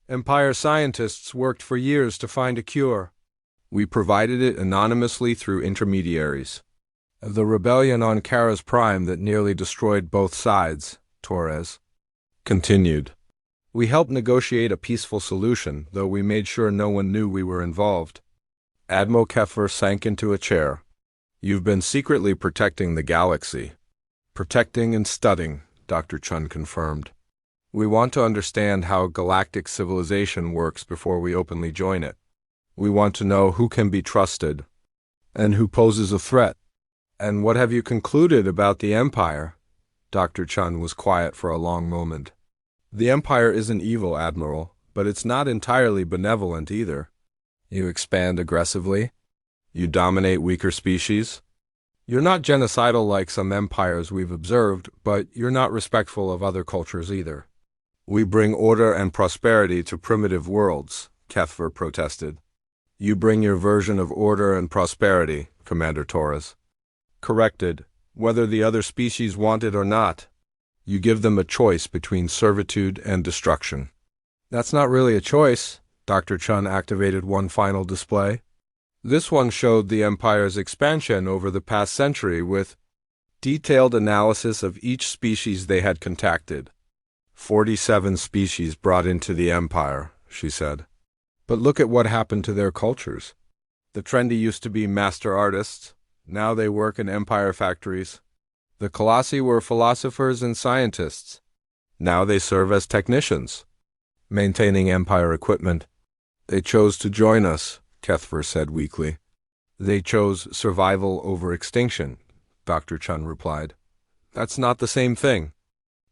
Empire scientists worked for years to find a cure. We provided it anonymously through intermediaries. The rebellion on Kara's Prime that nearly destroyed both sides, Torres continued. We helped negotiate a peaceful solution, though we made sure no one knew we were involved. Admiral Kethver sank into a chair. You've been secretly protecting the galaxy. Protecting and studying, Dr. Chun confirmed. We want to understand how galactic civilization works before we openly join it. We want to know who can be trusted and who poses a threat. And what have you concluded about the Empire? Dr. Chun was quiet for a long moment. The Empire isn't evil, Admiral, but it's not entirely benevolent either. You expand aggressively. You dominate weaker species. You're not genocidal like some empires we've observed, but you're not respectful of other cultures either. We bring order and prosperity to primitive worlds, Kethver protested. You bring your version of order and prosperity, Commander Torres. Corrected, whether the other species want it or not. You give them a choice between servitude and destruction. That's not really a choice. Dr. Chun activated one final display. This one showed the Empire's expansion over the past century with detailed analysis of each species they had contacted. 47 species brought into the Empire, she said. But look at what happened to their cultures. The Trendy used to be master artists. Now they work in Empire factories. The Colossi were philosophers and scientists. Now they serve as technicians, maintaining Empire equipment. They chose to join us, Kethver said weakly. They chose survival over extinction, Dr. Chun replied. That's not the same thing.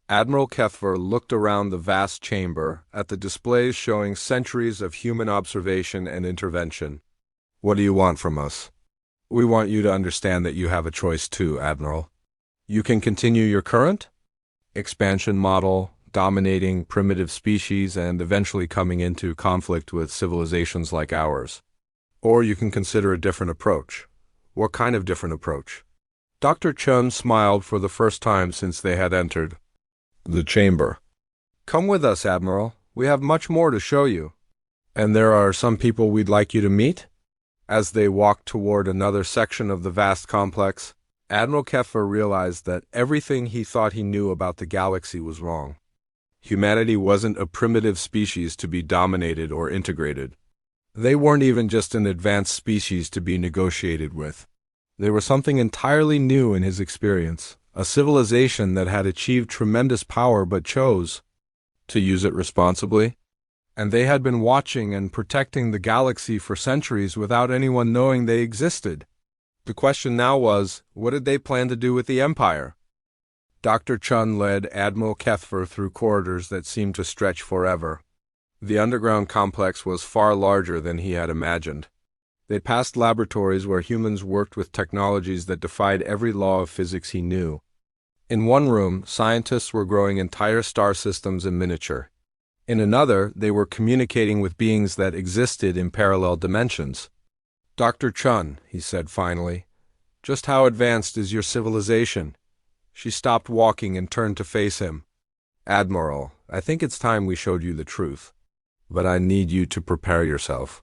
Admiral Kethver looked around the vast chamber, at the displays showing centuries of human observation and intervention. What do you want from us? We want you to understand that you have a choice too, Admiral. You can continue your current expansion model, dominating primitive species and eventually coming into conflict with civilizations like ours. Or you can consider a different approach. What kind of different approach? Dr. Chun smiled for the first time since they had entered the chamber. Come with us, Admiral. We have much more to show you. And there are some people we'd like you to meet? As they walked toward another section of the vast complex, Admiral Kethver realized that everything he thought he knew about the galaxy was wrong. Humanity wasn't a primitive species to be dominated or integrated. They weren't even just an advanced species to be negotiated with. They were something entirely new in his experience, a civilization that had achieved tremendous power but chose to use it responsibly. And they had been watching and protecting the galaxy for centuries without anyone knowing they existed. The question now was, what did they plan to do with the Empire? Dr. Chun led Admiral Kethver through corridors that seemed to stretch forever. The underground complex was far larger than he had imagined. They passed laboratories where humans worked with technologies that defied every law of physics he knew. In one room, scientists were growing entire star systems in miniature. In another, they were communicating with beings that existed in parallel dimensions. Dr. Chun, he said finally, just how advanced is your civilization? She stopped walking and turned to face him. Admiral, I think it's time we showed you the truth. But I need you to prepare yourself.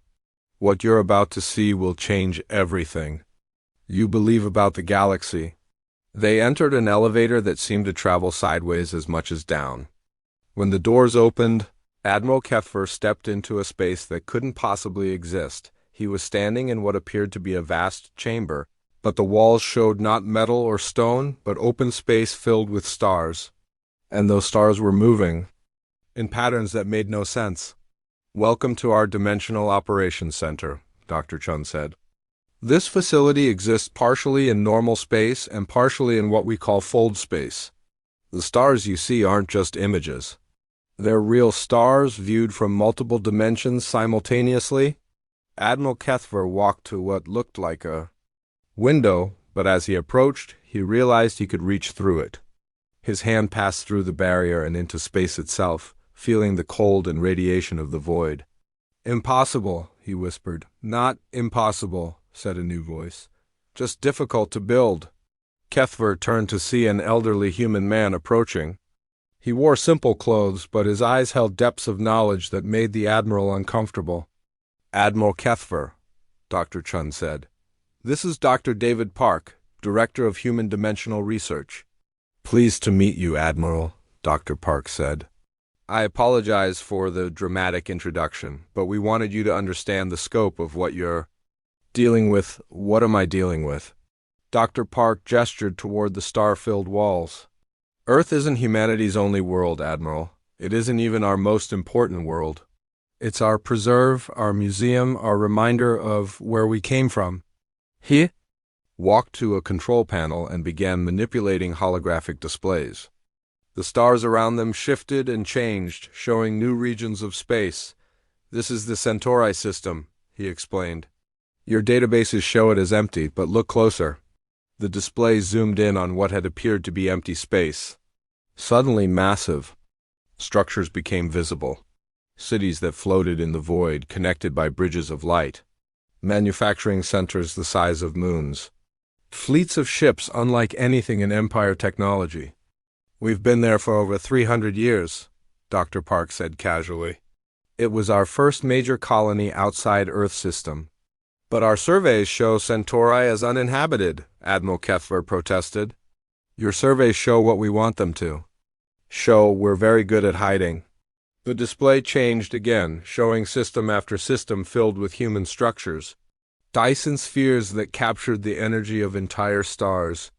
What you're about to see will change everything. You believe about the galaxy. They entered an elevator that seemed to travel sideways as much as down. When the doors opened, Admiral Kethver stepped into a space that couldn't possibly exist. He was standing in what appeared to be a vast chamber, but the walls showed not metal or stone, but open space filled with stars. And those stars were moving in patterns that made no sense. Welcome to our Dimensional Operations Center, Dr. Chun said. This facility exists partially in normal space and partially in what we call fold space. The stars you see aren't just images. They're real stars viewed from multiple dimensions simultaneously. Admiral Kethver walked to what looked like a window, but as he approached, he realized he could reach through it. His hand passed through the barrier and into space itself, feeling the cold and radiation of the void. Impossible, he whispered. Not impossible, said a new voice. Just difficult to build. Kethver turned to see an elderly human man approaching. He wore simple clothes, but his eyes held depths of knowledge that made the Admiral uncomfortable. Admiral Kethver, Dr. Chun said. This is Dr. David Park, Director of Human Dimensional Research. Pleased to meet you, Admiral, Dr. Park said. I apologize for the dramatic introduction, but we wanted you to understand the scope of what you're dealing with. What am I dealing with? Dr. Park gestured toward the star-filled walls. Earth isn't humanity's only world, Admiral. It isn't even our most important world. It's our preserve, our museum, our reminder of where we came from. He walked to a control panel and began manipulating holographic displays. The stars around them shifted and changed, showing new regions of space. This is the Centauri system, he explained. Your databases show it as empty, but look closer. The display zoomed in on what had appeared to be empty space. Suddenly massive structures became visible. Cities that floated in the void, connected by bridges of light. Manufacturing centers the size of moons. Fleets of ships unlike anything in Empire technology. We've been there for over 300 years, Dr. Park said casually. It was our first major colony outside Earth system. But our surveys show Centauri as uninhabited, Admiral Kethver protested. Your surveys show what we want them to. Show we're very good at hiding. The display changed again, showing system after system filled with human structures. Dyson spheres that captured the energy of entire stars.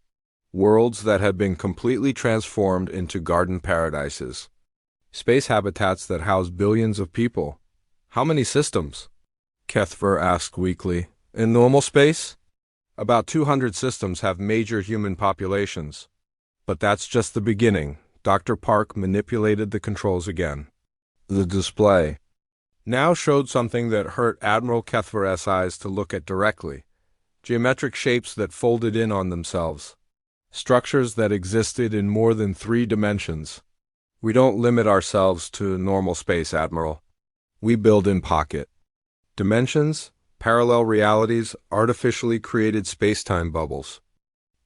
Worlds that had been completely transformed into garden paradises. Space habitats that house billions of people. How many systems? Kethver asked weakly. In normal space? About 200 systems have major human populations. But that's just the beginning, Dr. Park manipulated the controls again. The display now showed something that hurt Admiral Kethver's eyes to look at directly. Geometric shapes that folded in on themselves. Structures that existed in more than 3 dimensions. We don't limit ourselves to normal space, Admiral. We build in pocket dimensions, parallel realities, artificially created space-time bubbles.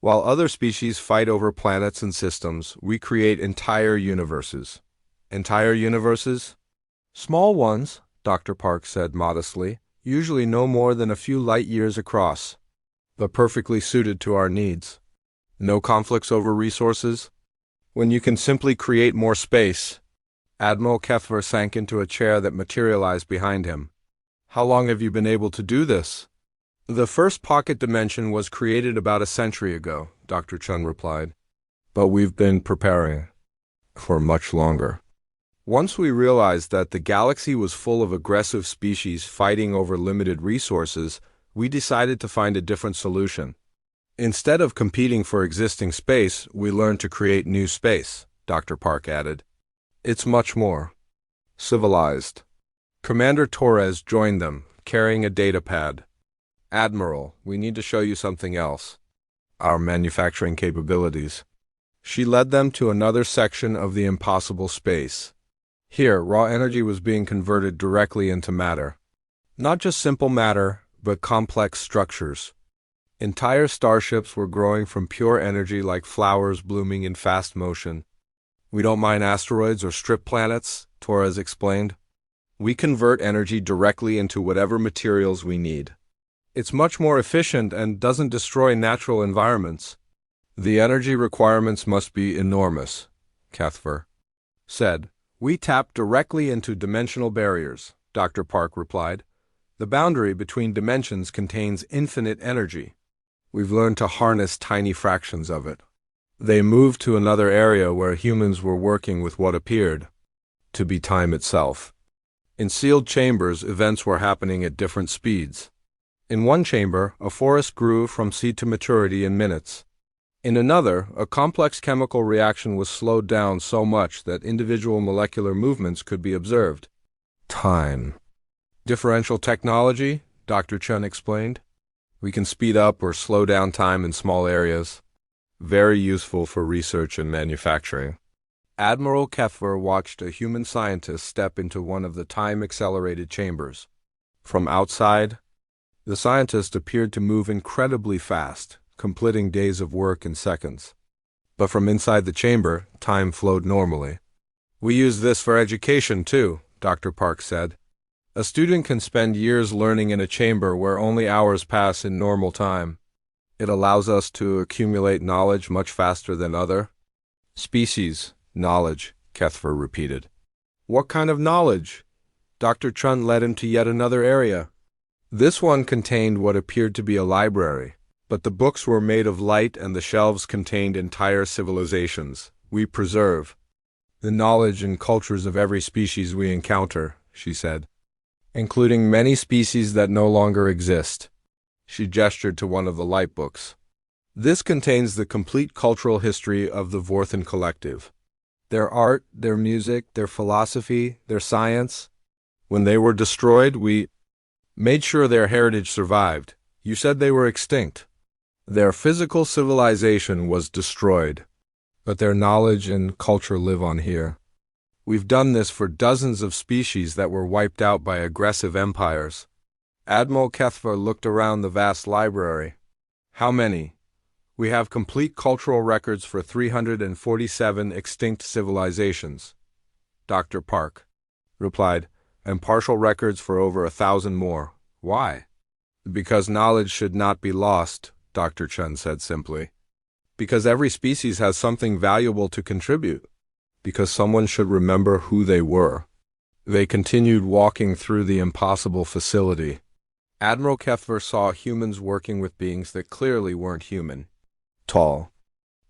While other species fight over planets and systems, we create entire universes. Entire universes? Small ones, Dr. Park said modestly, usually no more than a few light years across, but perfectly suited to our needs. No conflicts over resources? When you can simply create more space. Admiral Kethver sank into a chair that materialized behind him. How long have you been able to do this? The first pocket dimension was created about a century ago, Dr. Chun replied. But we've been preparing for much longer. Once we realized that the galaxy was full of aggressive species fighting over limited resources, we decided to find a different solution. Instead of competing for existing space, we learned to create new space, Dr. Park added. It's much more civilized. Commander Torres joined them, carrying a data pad. Admiral, we need to show you something else. Our manufacturing capabilities. She led them to another section of the impossible space. Here, raw energy was being converted directly into matter. Not just simple matter, but complex structures. Entire starships were growing from pure energy like flowers blooming in fast motion. We don't mine asteroids or strip planets, Torres explained. We convert energy directly into whatever materials we need. It's much more efficient and doesn't destroy natural environments. The energy requirements must be enormous, Kethver said. We tap directly into dimensional barriers, Dr. Park replied. The boundary between dimensions contains infinite energy. We've learned to harness tiny fractions of it. They moved to another area where humans were working with what appeared to be time itself. In sealed chambers, events were happening at different speeds. In one chamber, a forest grew from seed to maturity in minutes. In another, a complex chemical reaction was slowed down so much that individual molecular movements could be observed. Time. Differential technology, Dr. Chun explained. We can speed up or slow down time in small areas. Very useful for research and manufacturing. Admiral Kethver watched a human scientist step into one of the time-accelerated chambers. From outside, the scientist appeared to move incredibly fast, completing days of work in seconds. But from inside the chamber, time flowed normally. We use this for education, too, Dr. Park said. A student can spend years learning in a chamber where only hours pass in normal time. It allows us to accumulate knowledge much faster than other species. Knowledge, Kethver repeated. What kind of knowledge? Dr. Chun led him to yet another area. This one contained what appeared to be a library, but the books were made of light and the shelves contained entire civilizations. We preserve the knowledge and cultures of every species we encounter, she said, including many species that no longer exist. She gestured to one of the light books. This contains the complete cultural history of the Vorthan Collective. Their art, their music, their philosophy, their science. When they were destroyed, we made sure their heritage survived. You said they were extinct. Their physical civilization was destroyed, but their knowledge and culture live on here. We've done this for dozens of species that were wiped out by aggressive empires. Admiral Kethver looked around the vast library. How many? We have complete cultural records for 347 extinct civilizations, Dr. Park replied, and partial records for over 1,000 more. Why? Because knowledge should not be lost, Dr. Chun said simply. Because every species has something valuable to contribute. Because someone should remember who they were. They continued walking through the impossible facility. Admiral Kethver saw humans working with beings that clearly weren't human. Tall,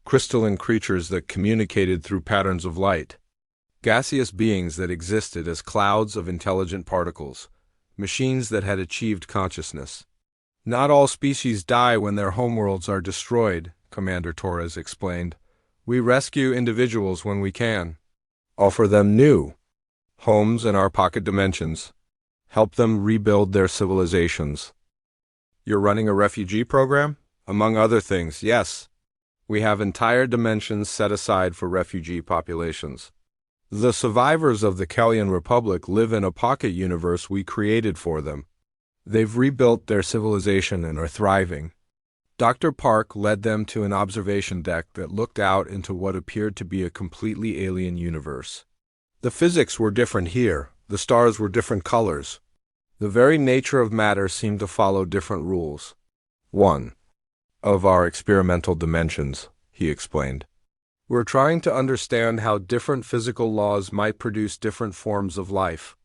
crystalline creatures that communicated through patterns of light. Gaseous beings that existed as clouds of intelligent particles. Machines that had achieved consciousness. Not all species die when their homeworlds are destroyed, Commander Torres explained. We rescue individuals when we can, offer them new homes in our pocket dimensions, help them rebuild their civilizations. You're running a refugee program? Among other things, yes. We have entire dimensions set aside for refugee populations. The survivors of the Kellyan Republic live in a pocket universe we created for them. They've rebuilt their civilization and are thriving. Dr. Park led them to an observation deck that looked out into what appeared to be a completely alien universe. The physics were different here. The stars were different colors. The very nature of matter seemed to follow different rules. One of our experimental dimensions, he explained. We're trying to understand how different physical laws might produce different forms of life.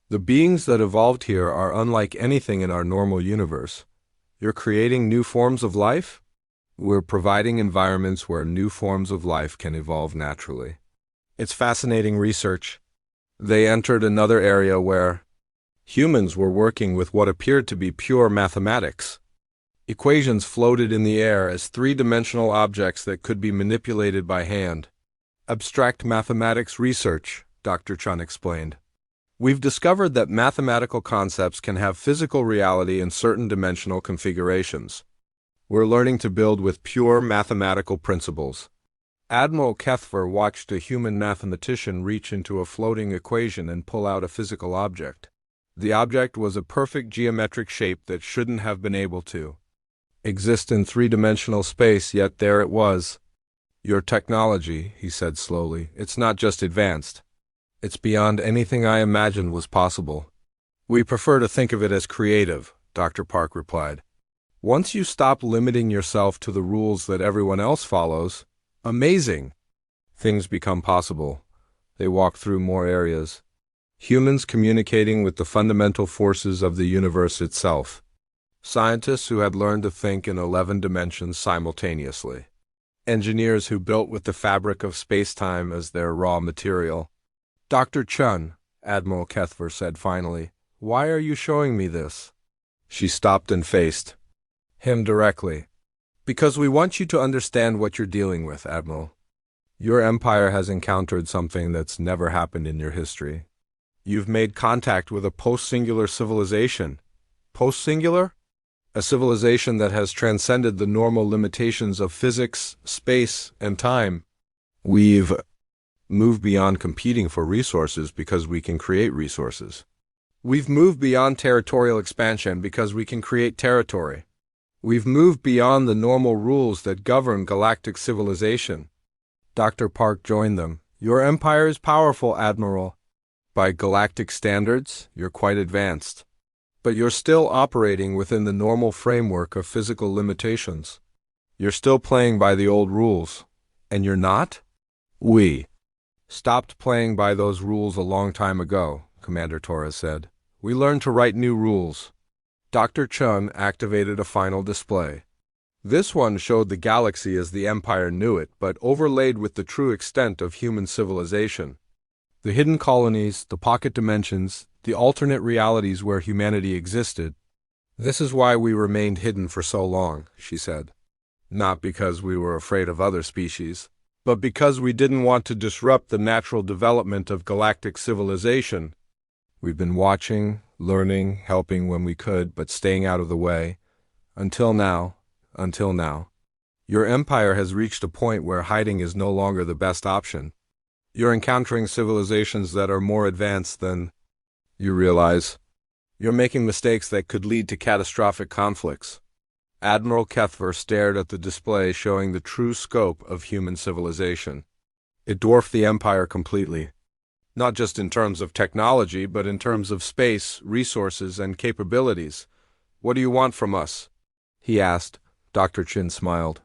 The beings that evolved here are unlike anything in our normal universe. You're creating new forms of life? We're providing environments where new forms of life can evolve naturally. It's fascinating research. They entered another area where humans were working with what appeared to be pure mathematics. Equations floated in the air as three-dimensional objects that could be manipulated by hand. Abstract mathematics research, Dr. Chun explained. We've discovered that mathematical concepts can have physical reality in certain dimensional configurations. We're learning to build with pure mathematical principles. Admiral Kethver watched a human mathematician reach into a floating equation and pull out a physical object. The object was a perfect geometric shape that shouldn't have been able to exist in three-dimensional space, yet there it was. Your technology, he said slowly, it's not just advanced. It's beyond anything I imagined was possible. We prefer to think of it as creative, Dr. Park replied. Once you stop limiting yourself to the rules that everyone else follows, amazing things become possible. They walk through more areas. Humans communicating with the fundamental forces of the universe itself. Scientists who had learned to think in 11 dimensions simultaneously. Engineers who built with the fabric of space-time as their raw material. Dr. Chun, Admiral Kethver said finally, why are you showing me this? She stopped and faced him directly. Because we want you to understand what you're dealing with, Admiral. Your empire has encountered something that's never happened in your history. You've made contact with a post-singular civilization. Post-singular? A civilization that has transcended the normal limitations of physics, space, and time. We've moved beyond competing for resources because we can create resources. We've moved beyond territorial expansion because we can create territory. We've moved beyond the normal rules that govern galactic civilization. Dr. Park joined them. Your empire is powerful, Admiral. By galactic standards, you're quite advanced. But you're still operating within the normal framework of physical limitations. You're still playing by the old rules. And you're not? We stopped playing by those rules a long time ago, Commander Torres said. We learned to write new rules. Dr. Chun activated a final display. This one showed the galaxy as the Empire knew it, but overlaid with the true extent of human civilization. The hidden colonies, the pocket dimensions, the alternate realities where humanity existed. This is why we remained hidden for so long, she said. Not because we were afraid of other species, but because we didn't want to disrupt the natural development of galactic civilization. We've been watching, learning, helping when we could, but staying out of the way. Until now. Your empire has reached a point where hiding is no longer the best option. You're encountering civilizations that are more advanced than you realize. You're making mistakes that could lead to catastrophic conflicts. Admiral Kethver stared at the display showing the true scope of human civilization. It dwarfed the Empire completely. Not just in terms of technology, but in terms of space, resources, and capabilities. What do you want from us? He asked. Dr. Chin smiled.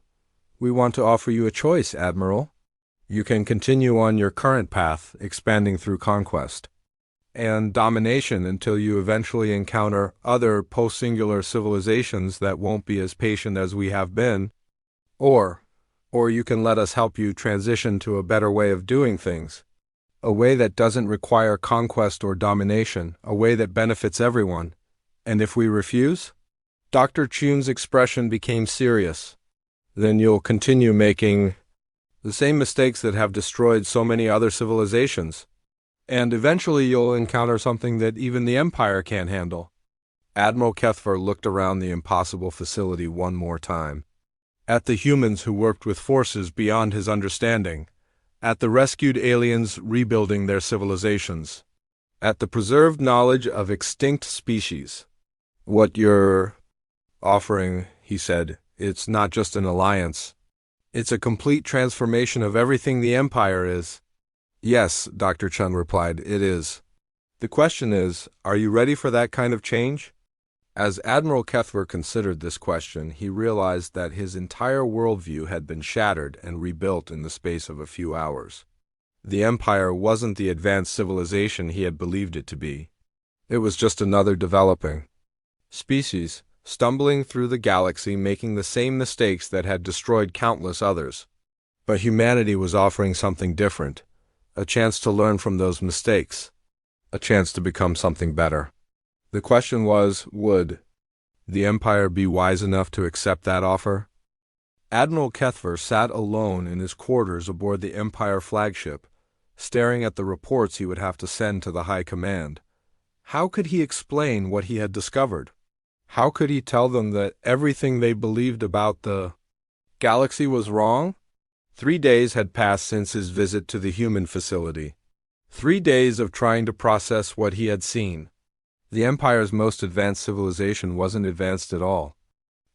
We want to offer you a choice, Admiral. You can continue on your current path, expanding through conquest and domination until you eventually encounter other post-singular civilizations that won't be as patient as we have been. Or you can let us help you transition to a better way of doing things. A way that doesn't require conquest or domination, a way that benefits everyone. And if we refuse? Dr. Chun's expression became serious. Then you'll continue making The same mistakes that have destroyed so many other civilizations. And eventually you'll encounter something that even the Empire can't handle. Admiral Kethver looked around the impossible facility one more time. At the humans who worked with forces beyond his understanding. At the rescued aliens rebuilding their civilizations. At the preserved knowledge of extinct species. What you're offering, he said, it's not just an alliance. It's a complete transformation of everything the Empire is. Yes, Dr. Chun replied, it is. The question is, are you ready for that kind of change? As Admiral Kethver considered this question, he realized that his entire worldview had been shattered and rebuilt in the space of a few hours. The Empire wasn't the advanced civilization he had believed it to be. It was just another developing species, stumbling through the galaxy, making the same mistakes that had destroyed countless others. But humanity was offering something different, a chance to learn from those mistakes, a chance to become something better. The question was, would the Empire be wise enough to accept that offer? Admiral Kethver sat alone in his quarters aboard the Empire flagship, staring at the reports he would have to send to the High Command. How could he explain what he had discovered? How could he tell them that everything they believed about the galaxy was wrong? 3 days had passed since his visit to the human facility. 3 days of trying to process what he had seen. The Empire's most advanced civilization wasn't advanced at all.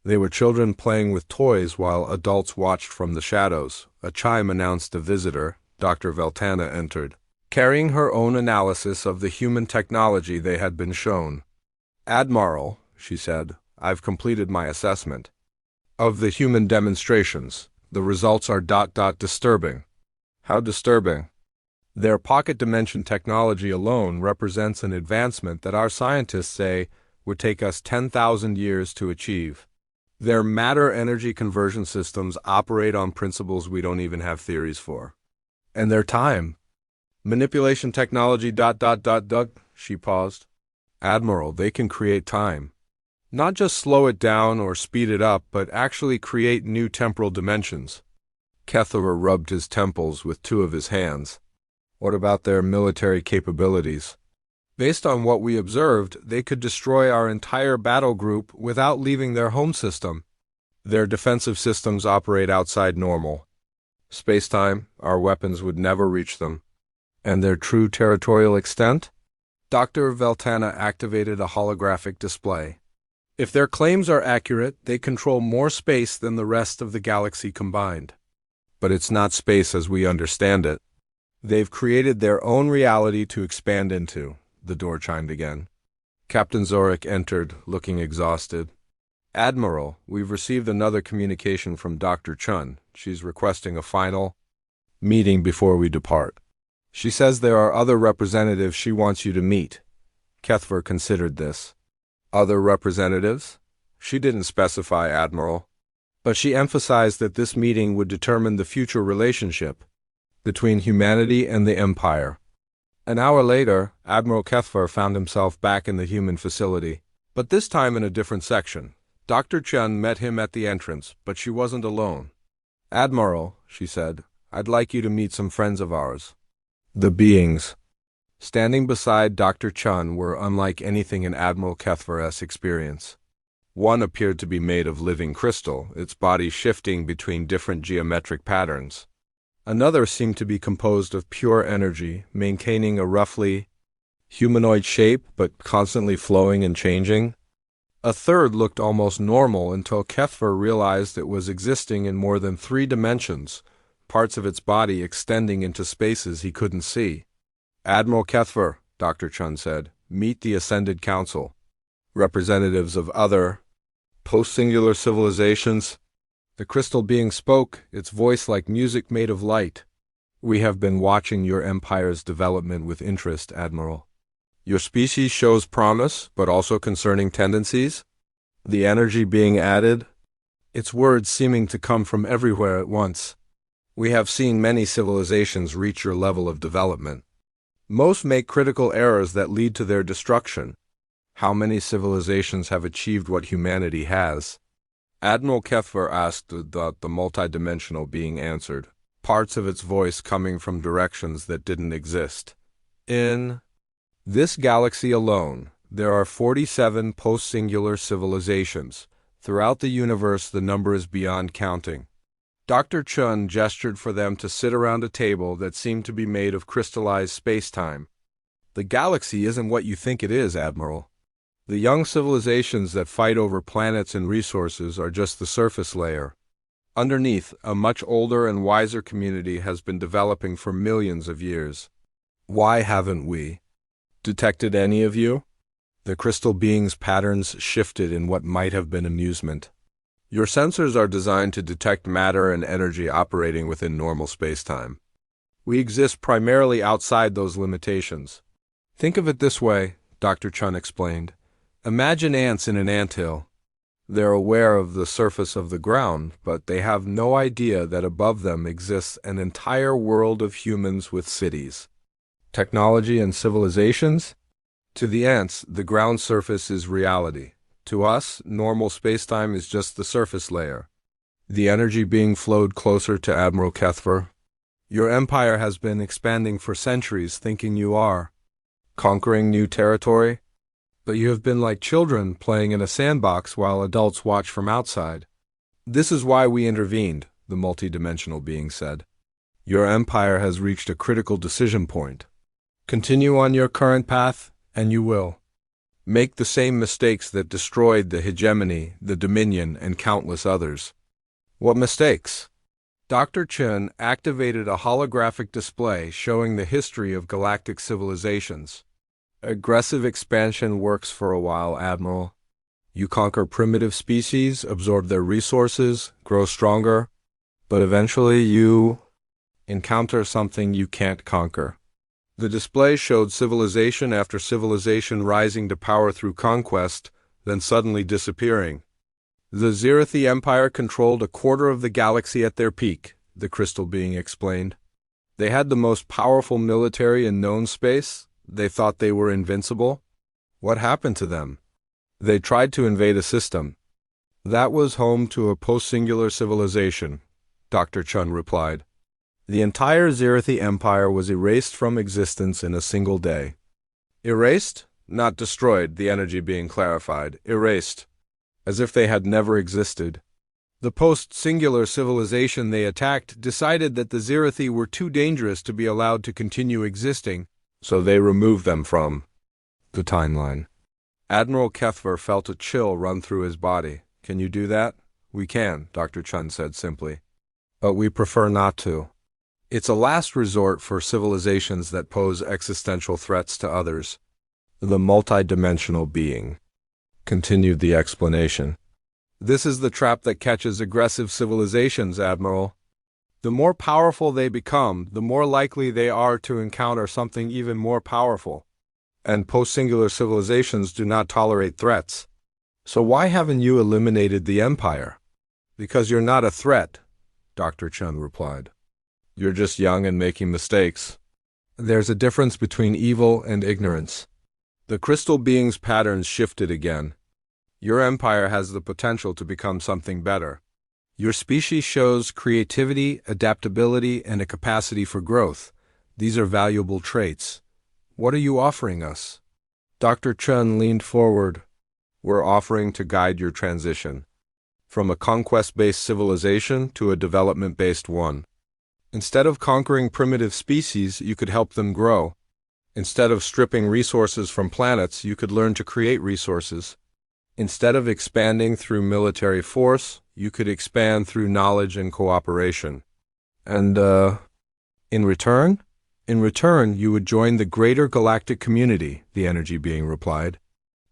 They were children playing with toys while adults watched from the shadows. A chime announced a visitor. Dr. Veltana entered, carrying her own analysis of the human technology they had been shown. Admiral, she said, I've completed my assessment of the human demonstrations. The results are disturbing. How disturbing? Their pocket dimension technology alone represents an advancement that our scientists say would take us 10,000 years to achieve. Their matter-energy conversion systems operate on principles we don't even have theories for. And their time. Manipulation technology ... She paused. Admiral, they can create time. Not just slow it down or speed it up, but actually create new temporal dimensions. Kethver rubbed his temples with 2 of his hands. What about their military capabilities? Based on what we observed, they could destroy our entire battle group without leaving their home system. Their defensive systems operate outside normal space-time. Our weapons would never reach them. And their true territorial extent? Dr. Veltana activated a holographic display. If their claims are accurate, they control more space than the rest of the galaxy combined. But it's not space as we understand it. They've created their own reality to expand into. The door chimed again. Captain Zorik entered, looking exhausted. Admiral, we've received another communication from Dr. Chun. She's requesting a final meeting before we depart. She says there are other representatives she wants you to meet. Kethver considered this. Other representatives? She didn't specify, Admiral. But she emphasized that this meeting would determine the future relationship between humanity and the Empire. An hour later, Admiral Kethver found himself back in the human facility, but this time in a different section. Dr. Chun met him at the entrance, but she wasn't alone. Admiral, she said, I'd like you to meet some friends of ours. The beings standing beside Dr. Chun were unlike anything in Admiral Kethver's experience. One appeared to be made of living crystal, its body shifting between different geometric patterns. Another seemed to be composed of pure energy, maintaining a roughly humanoid shape but constantly flowing and changing. A third looked almost normal until Kethver realized it was existing in more than 3 dimensions, parts of its body extending into spaces he couldn't see. Admiral Kethver, Dr. Chun said, meet the Ascended Council. Representatives of other post-singular civilizations. The crystal being spoke, its voice like music made of light. We have been watching your empire's development with interest, Admiral. Your species shows promise, but also concerning tendencies. The energy being added, its words seeming to come from everywhere at once. We have seen many civilizations reach your level of development. Most make critical errors that lead to their destruction. How many civilizations have achieved what humanity has? Admiral Kethver asked the multidimensional being answered. parts of its voice coming from directions that didn't exist. In this galaxy alone, there are 47 post-singular civilizations. Throughout the universe, the number is beyond counting. Dr. Chun gestured for them to sit around a table that seemed to be made of crystallized space-time. The galaxy isn't what you think it is, Admiral. The young civilizations that fight over planets and resources are just the surface layer. Underneath, a much older and wiser community has been developing for millions of years. Why haven't we detected any of you? The crystal being's patterns shifted in what might have been amusement. Your sensors are designed to detect matter and energy operating within normal spacetime. We exist primarily outside those limitations. Think of it this way, Dr. Chun explained. Imagine ants in an anthill. They're aware of the surface of the ground, but they have no idea that above them exists an entire world of humans with cities, technology, and civilizations. To the ants, the ground surface is reality. To us, normal spacetime is just the surface layer. The energy being flowed closer to Admiral Kethver. Your empire has been expanding for centuries, thinking you are conquering new territory. But you have been like children playing in a sandbox while adults watch from outside. This is why we intervened, the multidimensional being said. Your empire has reached a critical decision point. Continue on your current path, and you will make the same mistakes that destroyed the hegemony, the dominion, and countless others. What mistakes? Dr. Chen activated a holographic display showing the history of galactic civilizations. Aggressive expansion works for a while, Admiral. You conquer primitive species, absorb their resources, grow stronger, but eventually you encounter something you can't conquer. The display showed civilization after civilization rising to power through conquest, then suddenly disappearing. The Zephran Empire controlled a quarter of the galaxy at their peak, the crystal being explained. They had the most powerful military in known space. They thought they were invincible. What happened to them? They tried to invade a system that was home to a post-singular civilization, Dr. Chun replied. The entire Zephran Empire was erased from existence in a single day. Erased? Not destroyed, the energy being clarified. Erased. As if they had never existed. The post-singular civilization they attacked decided that the Zephran were too dangerous to be allowed to continue existing, so they removed them from the timeline. Admiral Kethver felt a chill run through his body. Can you do that? We can, Dr. Chun said simply. But we prefer not to. It's a last resort for civilizations that pose existential threats to others. The multidimensional being continued the explanation. This is the trap that catches aggressive civilizations, Admiral. The more powerful they become, the more likely they are to encounter something even more powerful. And post-singular civilizations do not tolerate threats. So why haven't you eliminated the Empire? Because you're not a threat, Dr. Chun replied. You're just young and making mistakes. There's a difference between evil and ignorance. The crystal being's patterns shifted again. Your empire has the potential to become something better. Your species shows creativity, adaptability, and a capacity for growth. These are valuable traits. What are you offering us? Dr. Chun leaned forward. We're offering to guide your transition from a conquest-based civilization to a development-based one. Instead of conquering primitive species, you could help them grow. Instead of stripping resources from planets, you could learn to create resources. Instead of expanding through military force, you could expand through knowledge and cooperation. And, in return? In return, you would join the greater galactic community, the energy being replied.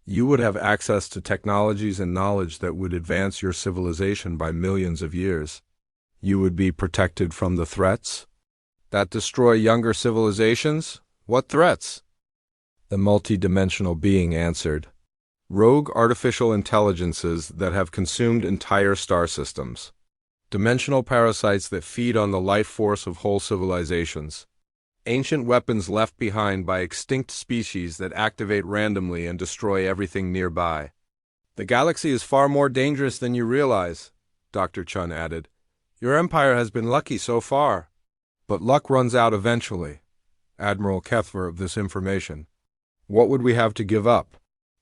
You would have access to technologies and knowledge that would advance your civilization by millions of years. You would be protected from the threats that destroy younger civilizations. What threats? The multidimensional being answered. Rogue artificial intelligences that have consumed entire star systems. Dimensional parasites that feed on the life force of whole civilizations. Ancient weapons left behind by extinct species that activate randomly and destroy everything nearby. The galaxy is far more dangerous than you realize, Dr. Chun added. Your empire has been lucky so far. But luck runs out eventually. Admiral Kethver of this information. What would we have to give up?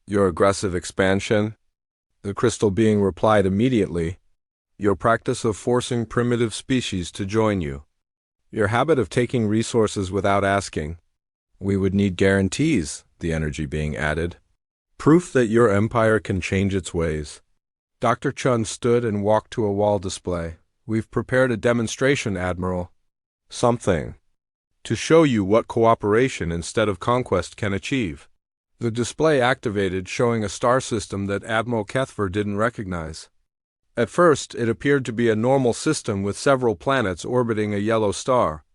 Your aggressive expansion? The crystal being replied immediately. Your practice of forcing primitive species to join you. Your habit of taking resources without asking. We would need guarantees, the energy being added. Proof that your empire can change its ways. Dr. Chun stood and walked to a wall display. We've prepared a demonstration, Admiral. Something. To show you what cooperation instead of conquest can achieve. The display activated, showing a star system that Admiral Kethver didn't recognize. At first, it appeared to be a normal system with several planets orbiting a yellow star.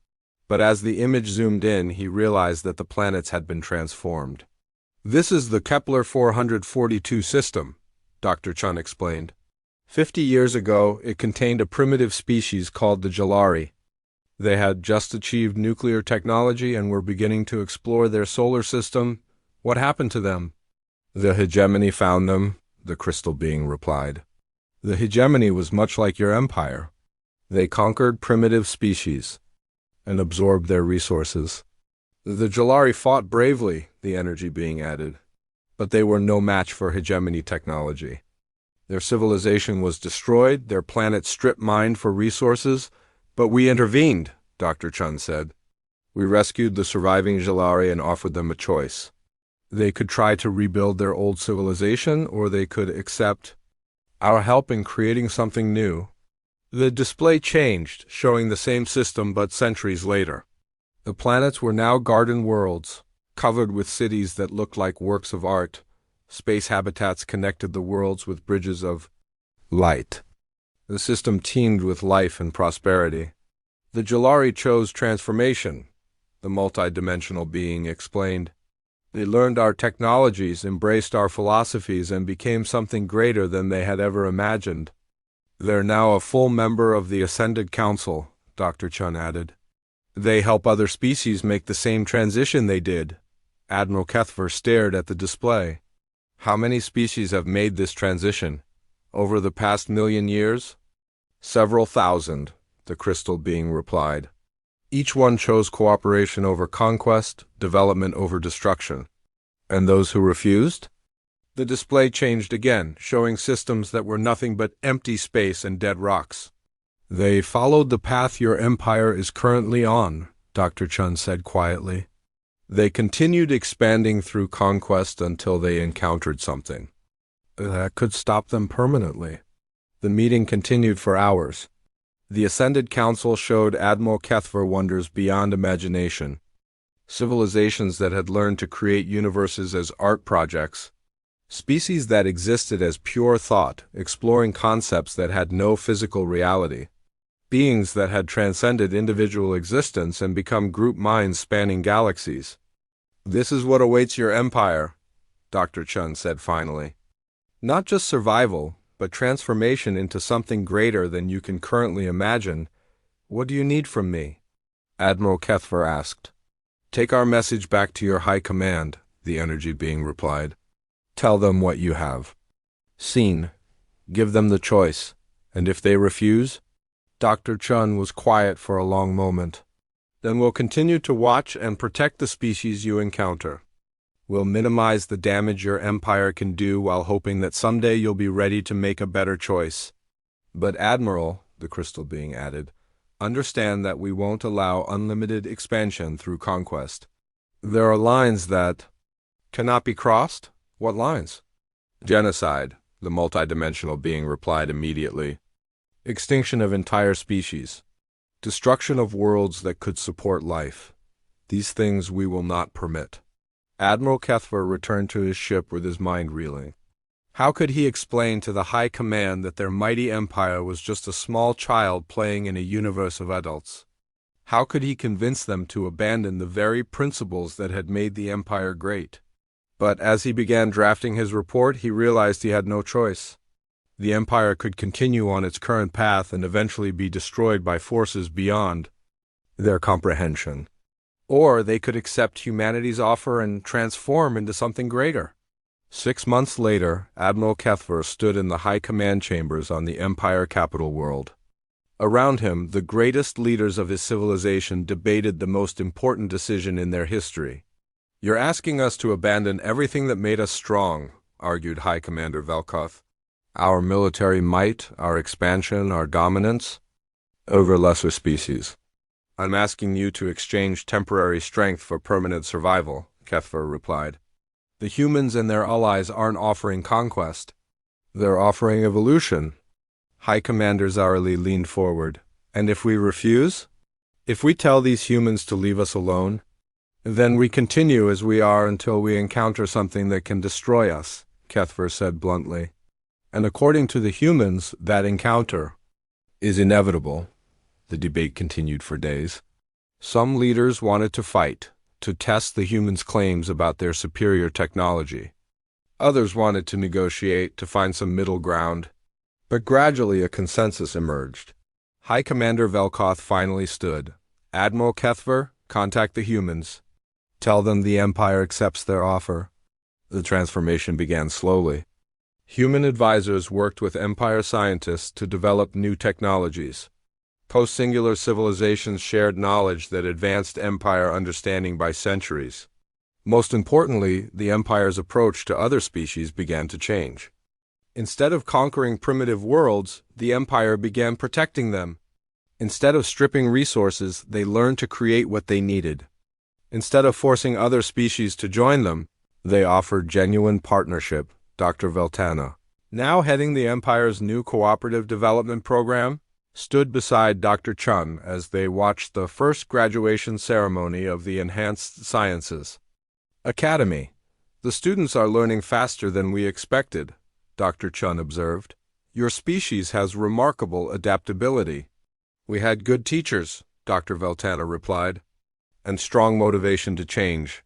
But as the image zoomed in, he realized that the planets had been transformed. This is the Kepler 442 system, Dr. Chun explained. 50 years ago, it contained a primitive species called the Jalari. They had just achieved nuclear technology and were beginning to explore their solar system. What happened to them? The hegemony found them, the crystal being replied. The hegemony was much like your empire. They conquered primitive species and absorbed their resources. The Jalari fought bravely, the energy being added, but they were no match for hegemony technology. Their civilization was destroyed, their planet strip-mined for resources, but we intervened, Dr. Chun said. We rescued the surviving Jalari and offered them a choice. They could try to rebuild their old civilization, or they could accept our help in creating something new. The display changed, showing the same system but centuries later. The planets were now garden worlds, covered with cities that looked like works of art. Space habitats connected the worlds with bridges of light. The system teemed with life and prosperity. The Jalari chose transformation, the multidimensional being explained. They learned our technologies, embraced our philosophies, and became something greater than they had ever imagined. They're now a full member of the Ascended Council, Dr. Chun added. They help other species make the same transition they did. Admiral Kethver stared at the display. How many species have made this transition? Over the past 1,000,000 years? Several thousand, the crystal being replied. Each one chose cooperation over conquest, development over destruction. And those who refused? The display changed again, showing systems that were nothing but empty space and dead rocks. They followed the path your empire is currently on, Dr. Chun said quietly. They continued expanding through conquest until they encountered something that could stop them permanently. The meeting continued for hours. The Ascended Council showed Admiral Kethver wonders beyond imagination. Civilizations that had learned to create universes as art projects. Species that existed as pure thought, exploring concepts that had no physical reality. Beings that had transcended individual existence and become group minds spanning galaxies. This is what awaits your empire, Dr. Chun said finally. Not just survival, but transformation into something greater than you can currently imagine. What do you need from me? Admiral Kethver asked. Take our message back to your high command, the energy being replied. Tell them what you have seen. Give them the choice. And if they refuse? Dr. Chun was quiet for a long moment. Then we'll continue to watch and protect the species you encounter. We'll minimize the damage your empire can do while hoping that someday you'll be ready to make a better choice. But Admiral, the crystal being added, understand that we won't allow unlimited expansion through conquest. There are lines that cannot be crossed? What lines? Genocide, the multidimensional being replied immediately. Extinction of entire species. Destruction of worlds that could support life. These things we will not permit. Admiral Kethver returned to his ship with his mind reeling. How could he explain to the High Command that their mighty empire was just a small child playing in a universe of adults? How could he convince them to abandon the very principles that had made the empire great? But as he began drafting his report, he realized he had no choice. The empire could continue on its current path and eventually be destroyed by forces beyond their comprehension. Or they could accept humanity's offer and transform into something greater. 6 months later, Admiral Kethver stood in the high command chambers on the Empire capital world. Around him, the greatest leaders of his civilization debated the most important decision in their history. "You're asking us to abandon everything that made us strong," argued High Commander Velkoth. "Our military might, our expansion, our dominance, over lesser species. I'm asking you to exchange temporary strength for permanent survival," Kethver replied. "The humans and their allies aren't offering conquest. They're offering evolution." High Commander Zarali leaned forward. "And if we refuse? If we tell these humans to leave us alone? Then we continue as we are until we encounter something that can destroy us," Kethver said bluntly. "And according to the humans, that encounter is inevitable." The debate continued for days. Some leaders wanted to fight, to test the humans' claims about their superior technology. Others wanted to negotiate, to find some middle ground. But gradually a consensus emerged. High Commander Velkoth finally stood. "Admiral Kethver, contact the humans. Tell them the Empire accepts their offer." The transformation began slowly. Human advisors worked with Empire scientists to develop new technologies. Post-singular civilizations shared knowledge that advanced Empire understanding by centuries. Most importantly, the Empire's approach to other species began to change. Instead of conquering primitive worlds, the Empire began protecting them. Instead of stripping resources, they learned to create what they needed. Instead of forcing other species to join them, they offered genuine partnership. Dr. Veltana, now heading the Empire's new cooperative development program, stood beside Dr. Chun as they watched the first graduation ceremony of the Enhanced Sciences Academy. "The students are learning faster than we expected," Dr. Chun observed. "Your species has remarkable adaptability." "We had good teachers," Dr. Veltana replied, "and strong motivation to change."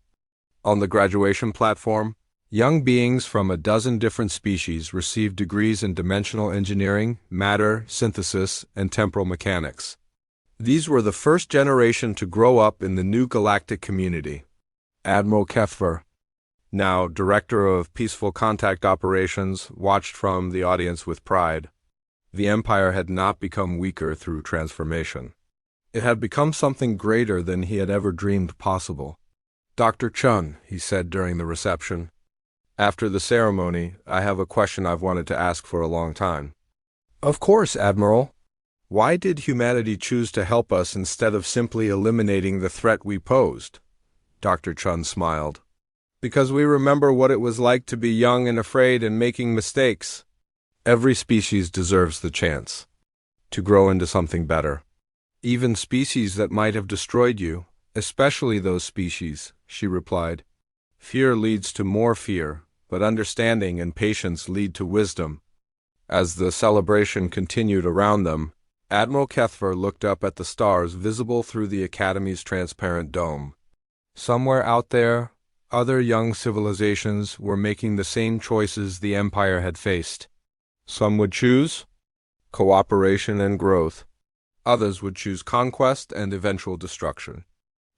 On the graduation platform, young beings from a dozen different species received degrees in dimensional engineering, matter, synthesis, and temporal mechanics. These were the first generation to grow up in the new galactic community. Admiral Kethver, now Director of Peaceful Contact Operations, watched from the audience with pride. The Empire had not become weaker through transformation. It had become something greater than he had ever dreamed possible. "Dr. Chun," he said during the reception, "after the ceremony, I have a question I've wanted to ask for a long time." "Of course, Admiral." "Why did humanity choose to help us instead of simply eliminating the threat we posed?" Dr. Chun smiled. "Because we remember what it was like to be young and afraid and making mistakes. Every species deserves the chance to grow into something better. Even species that might have destroyed you, especially those species," she replied. "Fear leads to more fear, but understanding and patience lead to wisdom." As the celebration continued around them, Admiral Kethver looked up at the stars visible through the Academy's transparent dome. Somewhere out there, other young civilizations were making the same choices the Empire had faced. Some would choose cooperation and growth. Others would choose conquest and eventual destruction.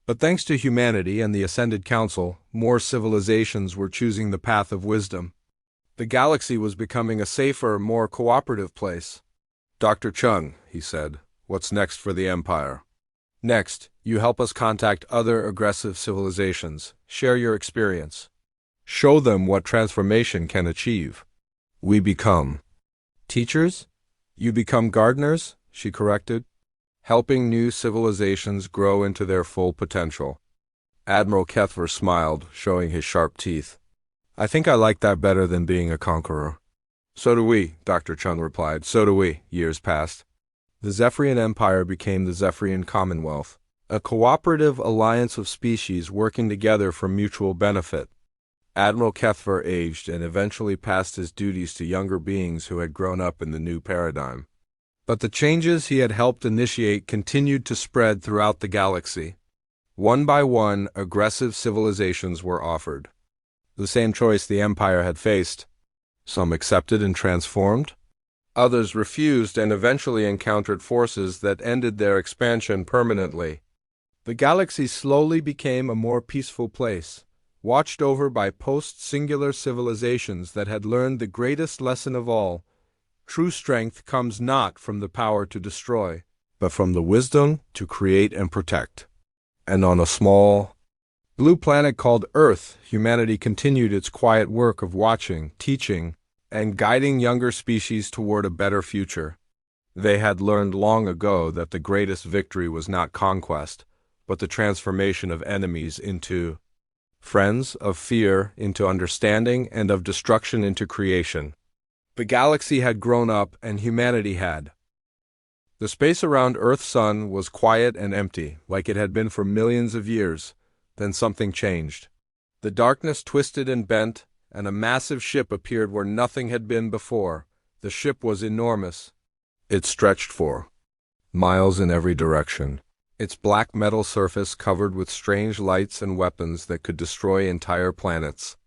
But thanks to humanity and the Ascended Council, more civilizations were choosing the path of wisdom. The galaxy was becoming a safer, more cooperative place. "Dr. Chun," he said, "what's next for the Empire?" "Next, you help us contact other aggressive civilizations. Share your experience. Show them what transformation can achieve." "We become teachers? You become gardeners," she corrected, "helping new civilizations grow into their full potential." Admiral Kethver smiled, showing his sharp teeth. "I think I like that better than being a conqueror." "So do we," Dr. Chun replied. "So do we." Years passed. The Zephrian Empire became the Zephrian Commonwealth, a cooperative alliance of species working together for mutual benefit. Admiral Kethver aged and eventually passed his duties to younger beings who had grown up in the new paradigm. But the changes he had helped initiate continued to spread throughout the galaxy. One by one, aggressive civilizations were offered. The same choice the Empire had faced. Some accepted and transformed. Others refused and eventually encountered forces that ended their expansion permanently. The galaxy slowly became a more peaceful place, watched over by post-singular civilizations that had learned the greatest lesson of all: true strength comes not from the power to destroy, but from the wisdom to create and protect. And on a small, blue planet called Earth, humanity continued its quiet work of watching, teaching, and guiding younger species toward a better future. They had learned long ago that the greatest victory was not conquest, but the transformation of enemies into friends, of fear into understanding, and of destruction into creation. The galaxy had grown up, and humanity had. The space around Earth's sun was quiet and empty, like it had been for millions of years. Then something changed. The darkness twisted and bent, and a massive ship appeared where nothing had been before. The ship was enormous. It stretched for miles in every direction, its black metal surface covered with strange lights and weapons that could destroy entire planets.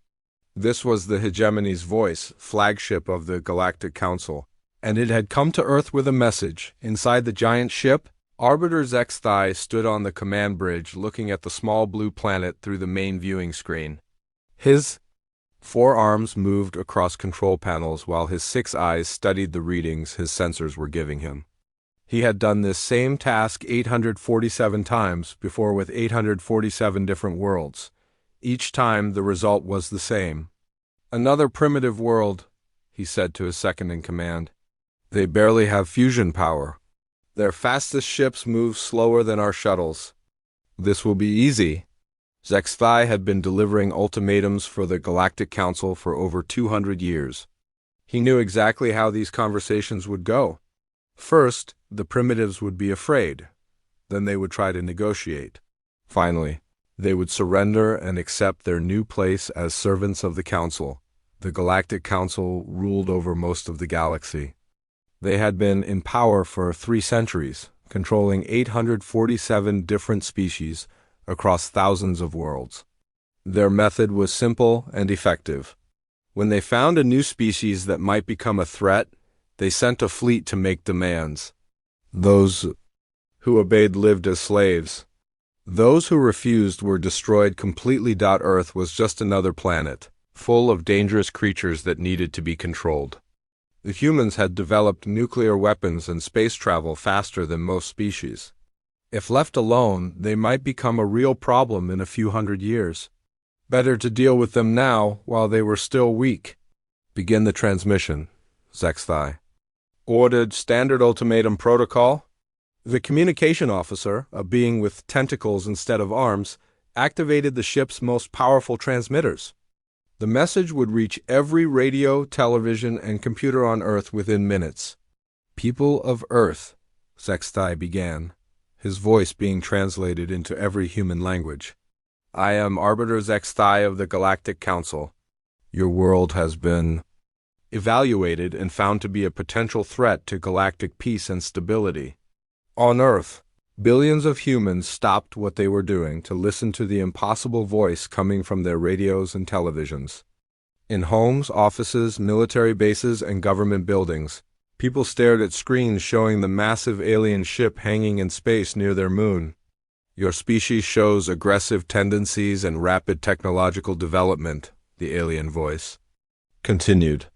This was the Hegemony's Voice, flagship of the Galactic Council, and it had come to Earth with a message. Inside the giant ship, Arbiter Zephran stood on the command bridge looking at the small blue planet through the main viewing screen. His 4 arms moved across control panels while his 6 eyes studied the readings his sensors were giving him. He had done this same task 847 times before with 847 different worlds. Each time the result was the same. "Another primitive world," he said to his second-in-command. "They barely have fusion power. Their fastest ships move slower than our shuttles. This will be easy." Zephran had been delivering ultimatums for the Galactic Council for over 200 years. He knew exactly how these conversations would go. First, the primitives would be afraid. Then they would try to negotiate. Finally, they would surrender and accept their new place as servants of the Council. The Galactic Council ruled over most of the galaxy. They had been in power for 3 centuries, controlling 847 different species across thousands of worlds. Their method was simple and effective. When they found a new species that might become a threat, they sent a fleet to make demands. Those who obeyed lived as slaves. Those who refused were destroyed completely. Earth was just another planet, full of dangerous creatures that needed to be controlled. The humans had developed nuclear weapons and space travel faster than most species. If left alone, they might become a real problem in a few hundred years. Better to deal with them now while they were still weak. "Begin the transmission," Zephran ordered. "Standard ultimatum protocol." The communication officer, a being with tentacles instead of arms, activated the ship's most powerful transmitters. The message would reach every radio, television, and computer on Earth within minutes. "People of Earth," Zephran began, his voice being translated into every human language. "I am Arbiter Zephran of the Galactic Council. Your world has been evaluated and found to be a potential threat to galactic peace and stability. On Earth, billions of humans stopped what they were doing to listen to the impossible voice coming from their radios and televisions. In homes, offices, military bases, and government buildings, people stared at screens showing the massive alien ship hanging in space near their moon. Your species shows aggressive tendencies and rapid technological development, the alien voice continued.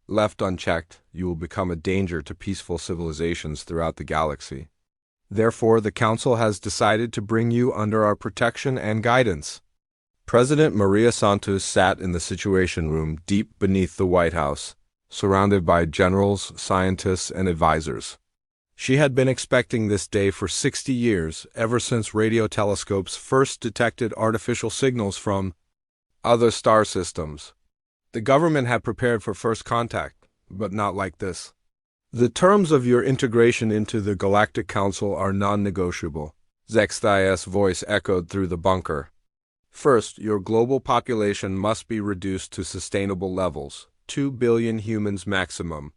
Left unchecked, you will become a danger to peaceful civilizations throughout the galaxy. Therefore, the Council has decided to bring you under our protection and guidance. President Maria Santos sat in the Situation Room deep beneath the White House, surrounded by generals, scientists, and advisors. She had been expecting this day for 60 years, ever since radio telescopes first detected artificial signals from other star systems. The government had prepared for first contact, but not like this. "The terms of your integration into the Galactic Council are non-negotiable," Zephran's voice echoed through the bunker. "First, your global population must be reduced to sustainable levels, 2 billion humans maximum.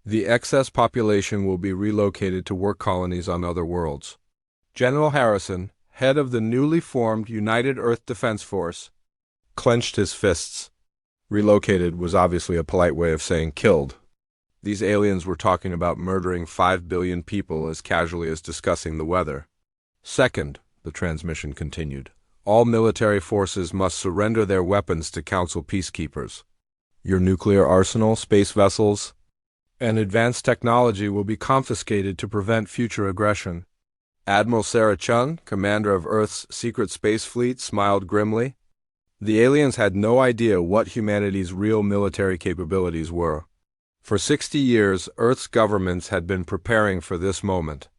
The excess population will be relocated to work colonies on other worlds." General Harrison, head of the newly formed United Earth Defense Force, clenched his fists. Relocated was obviously a polite way of saying killed. These aliens were talking about murdering 5 billion people as casually as discussing the weather. "Second," the transmission continued, "all military forces must surrender their weapons to Council peacekeepers. Your nuclear arsenal, space vessels, and advanced technology will be confiscated to prevent future aggression. Admiral Sarah Chun, commander of Earth's secret space fleet, smiled grimly. The aliens had no idea what humanity's real military capabilities were. For 60 years, Earth's governments had been preparing for this moment.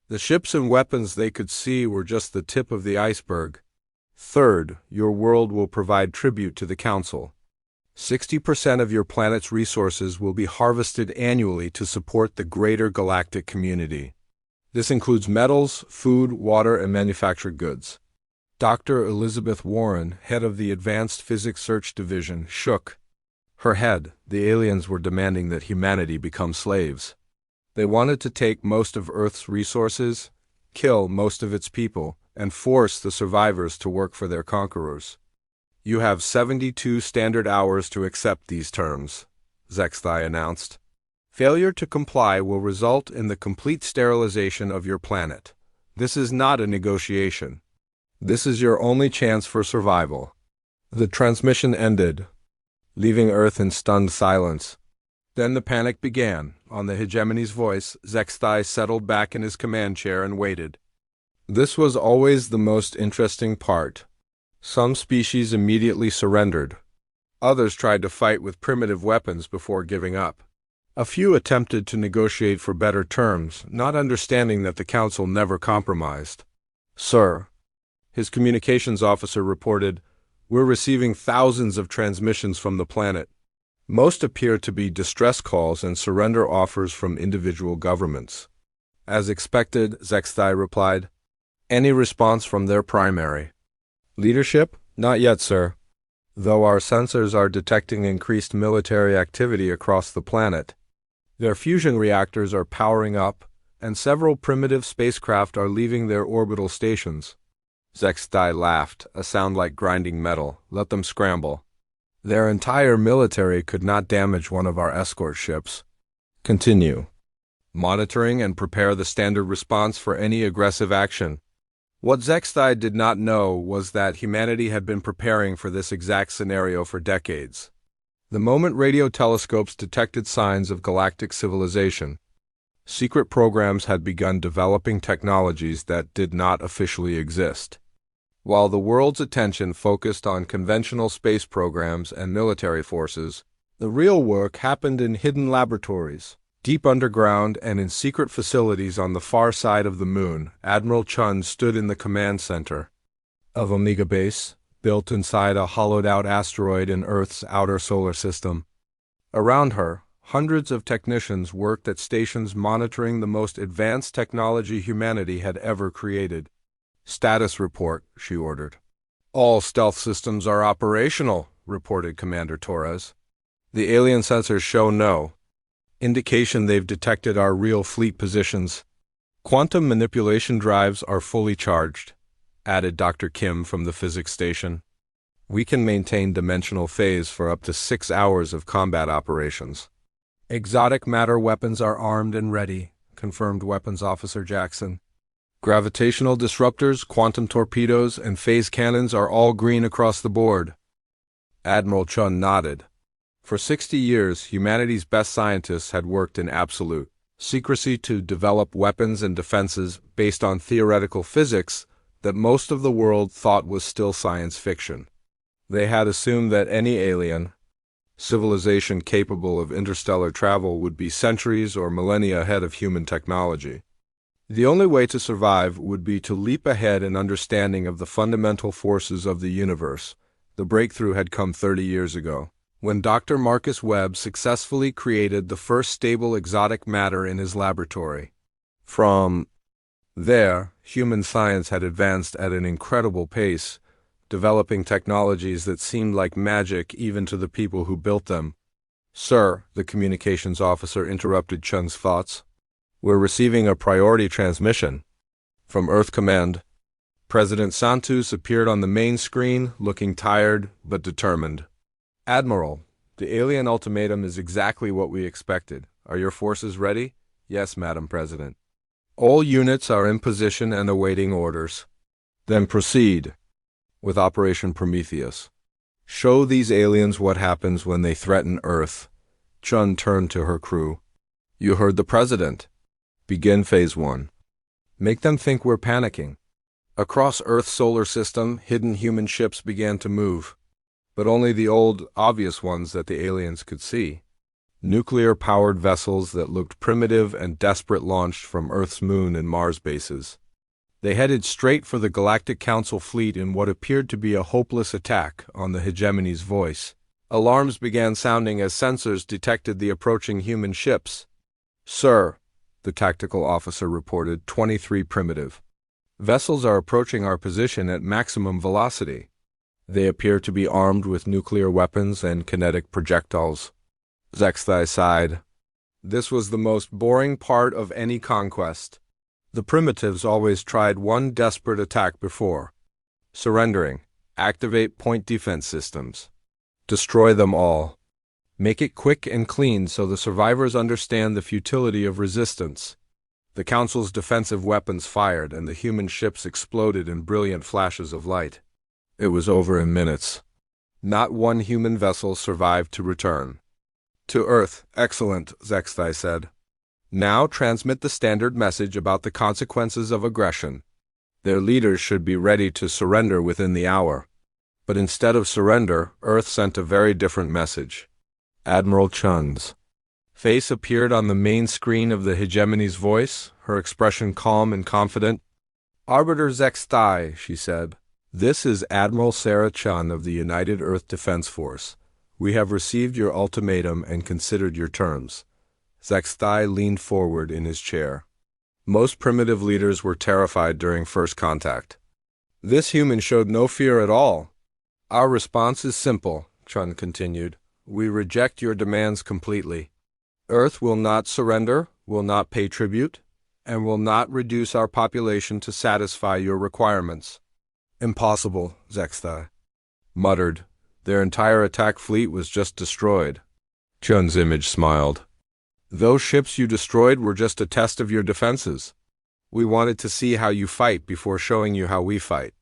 The ships and weapons they could see were just the tip of the iceberg. Third, your world will provide tribute to the Council. 60% of your planet's resources will be harvested annually to support the greater galactic community. This includes metals, food, water, and manufactured goods. Dr. Elizabeth Warren, head of the Advanced Physics Search Division, shook her head. The aliens were demanding that humanity become slaves. They wanted to take most of Earth's resources, kill most of its people, and force the survivors to work for their conquerors. You have 72 standard hours to accept these terms, Zephran announced. Failure to comply will result in the complete sterilization of your planet. This is not a negotiation. This is your only chance for survival. The transmission ended, leaving Earth in stunned silence. Then the panic began. On the hegemony's voice, Zephran settled back in his command chair and waited. This was always the most interesting part. Some species immediately surrendered. Others tried to fight with primitive weapons before giving up. A few attempted to negotiate for better terms, not understanding that the Council never compromised. Sir, his communications officer reported, we're receiving thousands of transmissions from the planet. Most appear to be distress calls and surrender offers from individual governments. As expected, Zephran replied, any response from their primary leadership? Not yet, sir. Though our sensors are detecting increased military activity across the planet. Their fusion reactors are powering up, and several primitive spacecraft are leaving their orbital stations. Zephran laughed, a sound like grinding metal. Let them scramble. Their entire military could not damage one of our escort ships. Continue monitoring and prepare the standard response for any aggressive action. What Zephran did not know was that humanity had been preparing for this exact scenario for decades. The moment radio telescopes detected signs of galactic civilization, secret programs had begun developing technologies that did not officially exist. While the world's attention focused on conventional space programs and military forces, the real work happened in hidden laboratories, deep underground and in secret facilities on the far side of the moon. Admiral Chun stood in the command center of Omega Base, built inside a hollowed-out asteroid in Earth's outer solar system. Around her, hundreds of technicians worked at stations monitoring the most advanced technology humanity had ever created. Status report, she ordered. All stealth systems are operational, reported Commander Torres. The alien sensors show no indication they've detected our real fleet positions. Quantum manipulation drives are fully charged, added Dr. Kim from the physics station. We can maintain dimensional phase for up to 6 hours of combat operations. Exotic matter weapons are armed and ready, confirmed Weapons Officer Jackson. Gravitational disruptors, quantum torpedoes, and phase cannons are all green across the board. Admiral Chun nodded. For 60 years, humanity's best scientists had worked in absolute secrecy to develop weapons and defenses based on theoretical physics that most of the world thought was still science fiction. They had assumed that any alien civilization capable of interstellar travel would be centuries or millennia ahead of human technology. The only way to survive would be to leap ahead in understanding of the fundamental forces of the universe. The breakthrough had come 30 years ago, when Dr. Marcus Webb successfully created the first stable exotic matter in his laboratory. From there, human science had advanced at an incredible pace, developing technologies that seemed like magic even to the people who built them. Sir, the communications officer interrupted Chun's thoughts. We're receiving a priority transmission. From Earth Command. President Santos appeared on the main screen, looking tired but determined. Admiral, the alien ultimatum is exactly what we expected. Are your forces ready? Yes, Madam President. All units are in position and awaiting orders. Then proceed with Operation Prometheus. Show these aliens what happens when they threaten Earth. Chun turned to her crew. You heard the president. Begin phase 1. Make them think we're panicking. Across Earth's solar system, hidden human ships began to move, but only the old, obvious ones that the aliens could see. Nuclear-powered vessels that looked primitive and desperate launched from Earth's moon and Mars bases. They headed straight for the Galactic Council fleet in what appeared to be a hopeless attack on the hegemony's voice. Alarms began sounding as sensors detected the approaching human ships. "Sir," the tactical officer reported, 23 primitive. "Vessels are approaching our position at maximum velocity. They appear to be armed with nuclear weapons and kinetic projectiles." Zephran sighed. This was the most boring part of any conquest. The primitives always tried one desperate attack before. Surrendering. Activate point defense systems. Destroy them all. Make it quick and clean so the survivors understand the futility of resistance. The Council's defensive weapons fired and the human ships exploded in brilliant flashes of light. It was over in minutes. Not one human vessel survived to return. "To Earth, excellent," Zephran said. "Now transmit the standard message about the consequences of aggression. Their leaders should be ready to surrender within the hour." But instead of surrender, Earth sent a very different message. Admiral Chun's face appeared on the main screen of the hegemony's voice, her expression calm and confident. "Arbiter Zephran," she said. "This is Admiral Sarah Chun of the United Earth Defense Force. We have received your ultimatum and considered your terms." Zephran leaned forward in his chair. Most primitive leaders were terrified during first contact. This human showed no fear at all. "Our response is simple," Chun continued. "We reject your demands completely. Earth will not surrender, will not pay tribute, and will not reduce our population to satisfy your requirements." "Impossible," Zephran muttered. "Their entire attack fleet was just destroyed." Chun's image smiled. "Those ships you destroyed were just a test of your defenses. We wanted to see how you fight before showing you how we fight.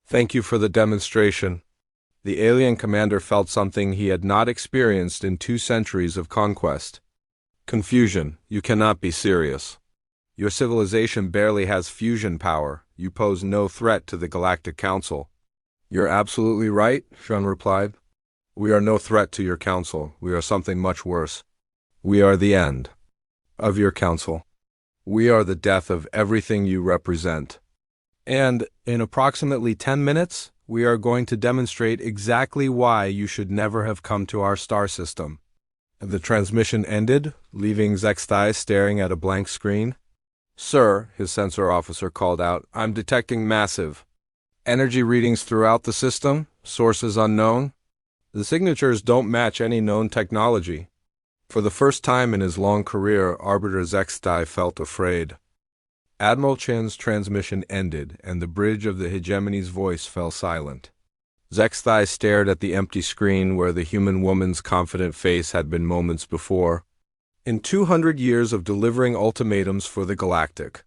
Thank you for the demonstration." The alien commander felt something he had not experienced in 2 centuries of conquest. Confusion. You cannot be serious. Your civilization barely has fusion power. You pose no threat to the Galactic Council. "You're absolutely right," Chun replied. "We are no threat to your council. We are something much worse. We are the end of your council. We are the death of everything you represent. And in approximately 10 minutes, we are going to demonstrate exactly why you should never have come to our star system." The transmission ended, leaving Zephran staring at a blank screen. "Sir," his sensor officer called out, "I'm detecting massive energy readings throughout the system, sources unknown. The signatures don't match any known technology." For the first time in his long career, Arbiter Zephran felt afraid. Admiral Chen's transmission ended, and the bridge of the hegemony's voice fell silent. Zephran stared at the empty screen where the human woman's confident face had been moments before. In 200 years of delivering ultimatums for the Galactic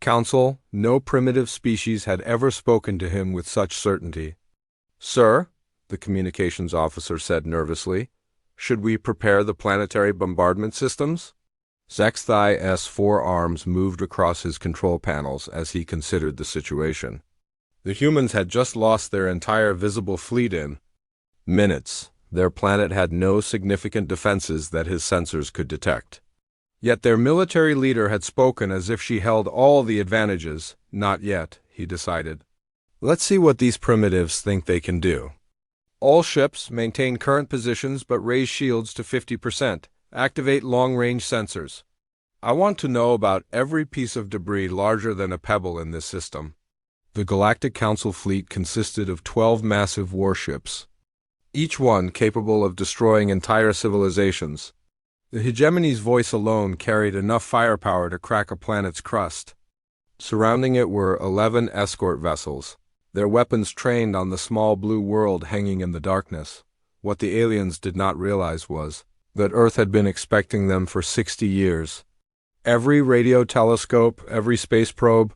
Council, no primitive species had ever spoken to him with such certainty. "Sir," the communications officer said nervously, "should we prepare the planetary bombardment systems?" Zephran's 4 arms moved across his control panels as he considered the situation. The humans had just lost their entire visible fleet in minutes. Their planet had no significant defenses that his sensors could detect. Yet their military leader had spoken as if she held all the advantages. Not yet, he decided. Let's see what these primitives think they can do. "All ships maintain current positions but raise shields to 50%. Activate long-range sensors. I want to know about every piece of debris larger than a pebble in this system." The Galactic Council fleet consisted of 12 massive warships, each one capable of destroying entire civilizations. The hegemony's voice alone carried enough firepower to crack a planet's crust. Surrounding it were 11 escort vessels, their weapons trained on the small blue world hanging in the darkness. What the aliens did not realize was that Earth had been expecting them for 60 years. Every radio telescope, every space probe,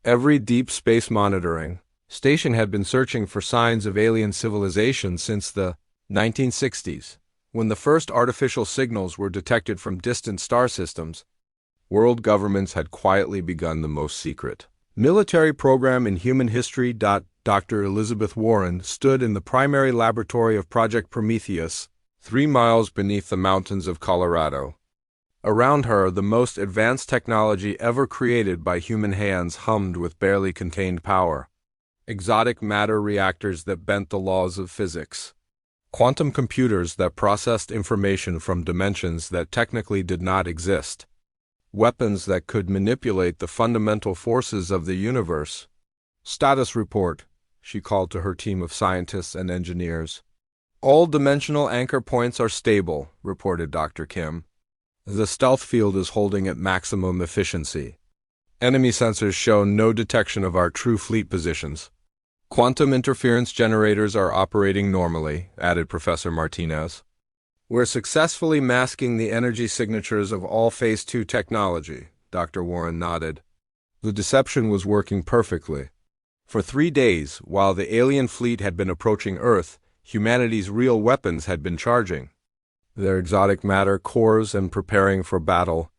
every deep space monitoring station had been searching for signs of alien civilization since the 1960s, When the first artificial signals were detected from distant star systems, world governments had quietly begun the most secret military program in human history. Dr. Elizabeth Warren stood in the primary laboratory of Project Prometheus, 3 miles beneath the mountains of Colorado. Around her, the most advanced technology ever created by human hands hummed with barely contained power. Exotic matter reactors that bent the laws of physics. Quantum computers that processed information from dimensions that technically did not exist. Weapons that could manipulate the fundamental forces of the universe. Status report, she called to her team of scientists and engineers. All dimensional anchor points are stable, reported Dr. Kim. The stealth field is holding at maximum efficiency. Enemy sensors show no detection of our true fleet positions. Quantum interference generators are operating normally, added Professor Martinez. We're successfully masking the energy signatures of all Phase 2 technology, Dr. Warren nodded. The deception was working perfectly. For 3 days, while the alien fleet had been approaching Earth, humanity's real weapons had been charging their exotic matter cores and preparing for battle.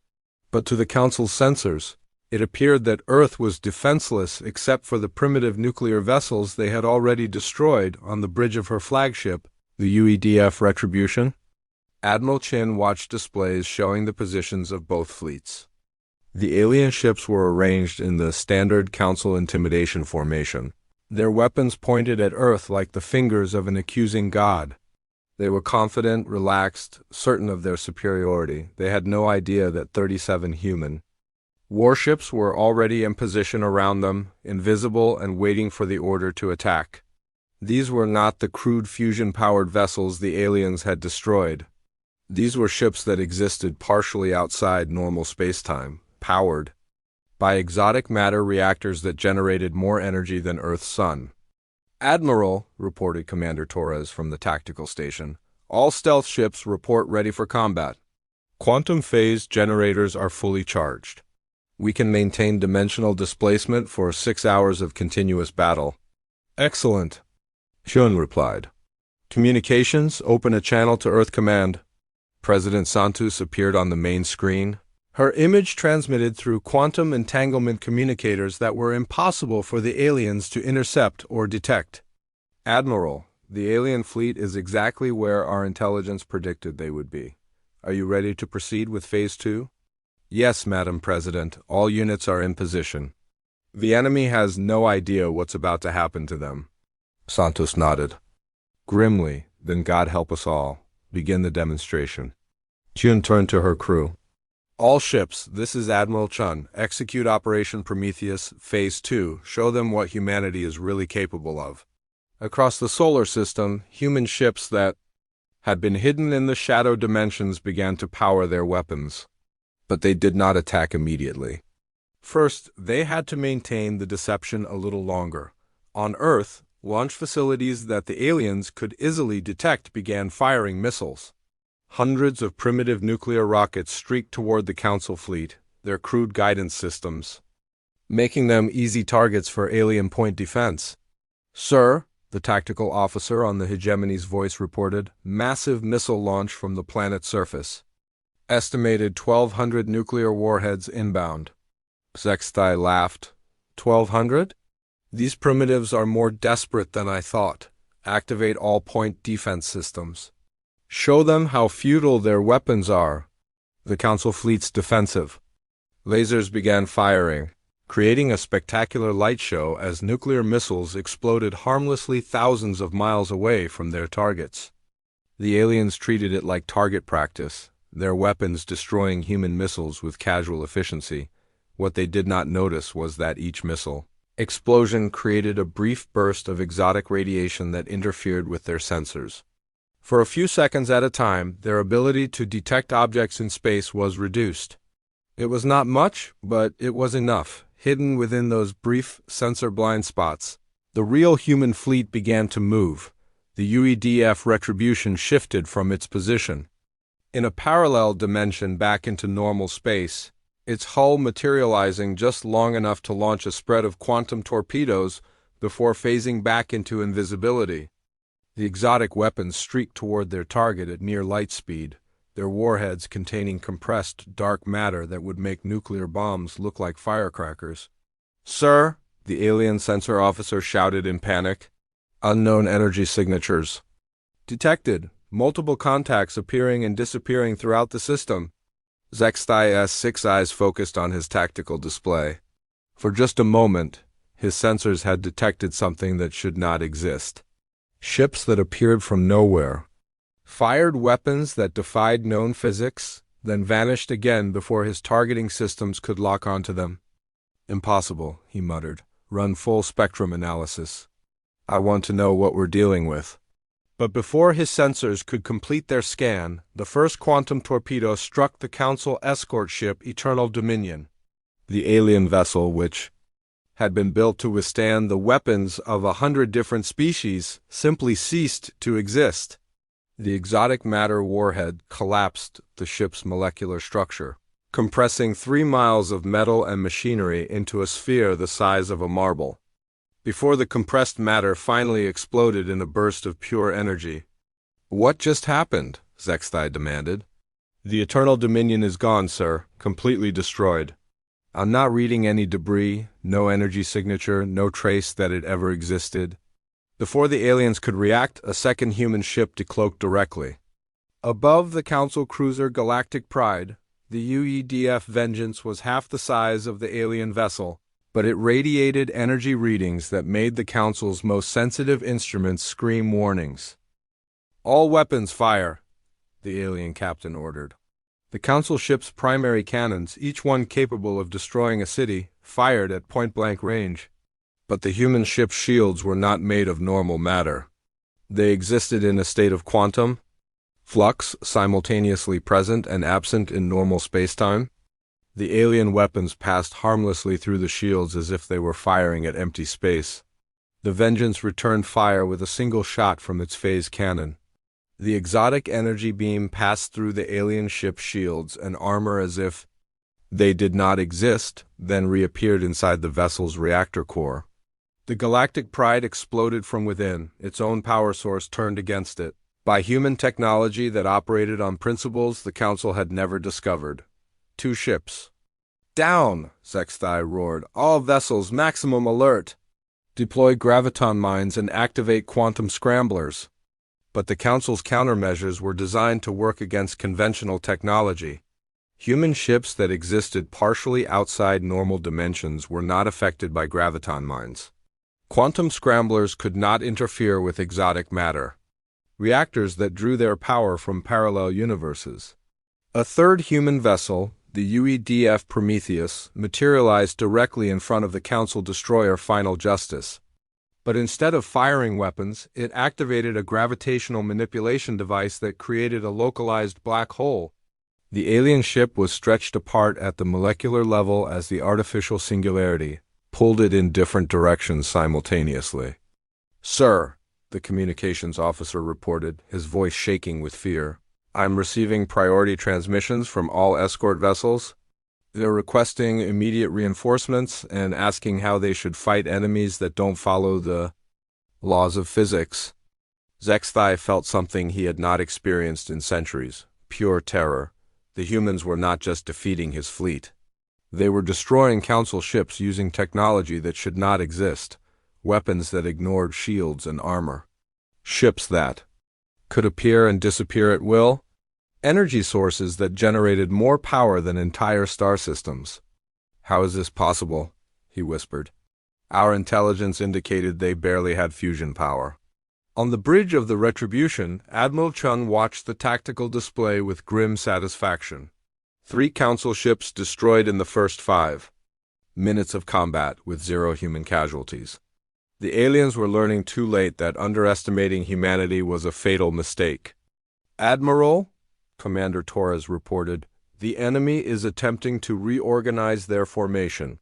But to the Council's sensors, it appeared that Earth was defenseless except for the primitive nuclear vessels they had already destroyed on the bridge of her flagship, the UEDF Retribution. Admiral Chin watched displays showing the positions of both fleets. The alien ships were arranged in the standard Council intimidation formation. Their weapons pointed at Earth like the fingers of an accusing god. They were confident, relaxed, certain of their superiority. They had no idea that 37 human warships were already in position around them, invisible and waiting for the order to attack. These were not the crude fusion-powered vessels the aliens had destroyed. These were ships that existed partially outside normal spacetime, powered by exotic matter reactors that generated more energy than Earth's sun. Admiral, reported Commander Torres from the tactical station, all stealth ships report ready for combat. Quantum phase generators are fully charged. We can maintain dimensional displacement for 6 hours of continuous battle. Excellent, Hyun replied. Communications, open a channel to Earth Command. President Santos appeared on the main screen. Her image transmitted through quantum entanglement communicators that were impossible for the aliens to intercept or detect. Admiral, the alien fleet is exactly where our intelligence predicted they would be. Are you ready to proceed with Phase 2? Yes, Madam President, all units are in position. The enemy has no idea what's about to happen to them. Santos nodded. Grimly, then God help us all. Begin the demonstration. Hyun turned to her crew. All ships, this is Admiral Chun. Execute Operation Prometheus, Phase 2. Show them what humanity is really capable of. Across the solar system, human ships that had been hidden in the shadow dimensions began to power their weapons. But they did not attack immediately. First, they had to maintain the deception a little longer. On Earth, launch facilities that the aliens could easily detect began firing missiles. Hundreds of primitive nuclear rockets streaked toward the Council fleet, their crude guidance systems, making them easy targets for alien point defense. Sir, the tactical officer on the hegemony's voice reported, massive missile launch from the planet's surface. Estimated 1,200 nuclear warheads inbound. Zextai laughed. 1,200? These primitives are more desperate than I thought. Activate all point defense systems. Show them how futile their weapons are. The Council fleet's defensive. Lasers began firing, creating a spectacular light show as nuclear missiles exploded harmlessly thousands of miles away from their targets. The aliens treated it like target practice, their weapons destroying human missiles with casual efficiency. What they did not notice was that each missile explosion created a brief burst of exotic radiation that interfered with their sensors. For a few seconds at a time, their ability to detect objects in space was reduced. It was not much, but it was enough. Hidden within those brief sensor blind spots, the real human fleet began to move. The UEDF Retribution shifted from its position in a parallel dimension back into normal space, its hull materializing just long enough to launch a spread of quantum torpedoes before phasing back into invisibility. The exotic weapons streaked toward their target at near light speed, their warheads containing compressed, dark matter that would make nuclear bombs look like firecrackers. "Sir," the alien sensor officer shouted in panic. "Unknown energy signatures detected. Multiple contacts appearing and disappearing throughout the system." Zephran's 6 eyes focused on his tactical display. For just a moment, his sensors had detected something that should not exist. Ships that appeared from nowhere, fired weapons that defied known physics, then vanished again before his targeting systems could lock onto them. "Impossible," he muttered. "Run full spectrum analysis. I want to know what we're dealing with." But before his sensors could complete their scan, the first quantum torpedo struck the Council escort ship Eternal Dominion. The alien vessel, which had been built to withstand the weapons of 100 different species, simply ceased to exist. The exotic matter warhead collapsed the ship's molecular structure, compressing 3 miles of metal and machinery into a sphere the size of a marble. Before the compressed matter finally exploded in a burst of pure energy. "What just happened?" Zephran demanded. "The Eternal Dominion is gone, sir, completely destroyed. I'm not reading any debris, no energy signature, no trace that it ever existed." Before the aliens could react, a second human ship decloaked directly. Above the Council cruiser Galactic Pride, the UEDF Vengeance was half the size of the alien vessel, but it radiated energy readings that made the Council's most sensitive instruments scream warnings. "All weapons fire," the alien captain ordered. The Council ship's primary cannons, each one capable of destroying a city, fired at point-blank range. But the human ship's shields were not made of normal matter. They existed in a state of quantum flux, simultaneously present and absent in normal spacetime. The alien weapons passed harmlessly through the shields as if they were firing at empty space. The Vengeance returned fire with a single shot from its phase cannon. The exotic energy beam passed through the alien ship's shields and armor as if they did not exist, then reappeared inside the vessel's reactor core. The Galactic Pride exploded from within, its own power source turned against it, by human technology that operated on principles the Council had never discovered. 2 ships. "Down!" Zephran roared. "All vessels, maximum alert! Deploy graviton mines and activate quantum scramblers." But the Council's countermeasures were designed to work against conventional technology. Human ships that existed partially outside normal dimensions were not affected by graviton mines. Quantum scramblers could not interfere with exotic matter, reactors that drew their power from parallel universes. A third human vessel, the UEDF Prometheus, materialized directly in front of the Council destroyer Final Justice. But instead of firing weapons, it activated a gravitational manipulation device that created a localized black hole. The alien ship was stretched apart at the molecular level as the artificial singularity pulled it in different directions simultaneously. "Sir," the communications officer reported, his voice shaking with fear, "I'm receiving priority transmissions from all escort vessels. They're requesting immediate reinforcements and asking how they should fight enemies that don't follow the laws of physics." Zephran felt something he had not experienced in centuries: pure terror. The humans were not just defeating his fleet. They were destroying Council ships using technology that should not exist, weapons that ignored shields and armor. Ships that could appear and disappear at will, energy sources that generated more power than entire star systems. "How is this possible?" he whispered. "Our intelligence indicated they barely had fusion power." On the bridge of the Retribution, Admiral Chung watched the tactical display with grim satisfaction. 3 Council ships destroyed in the first 5 minutes of combat with 0 human casualties. The aliens were learning too late that underestimating humanity was a fatal mistake. "Admiral," Commander Torres reported, "the enemy is attempting to reorganize their formation.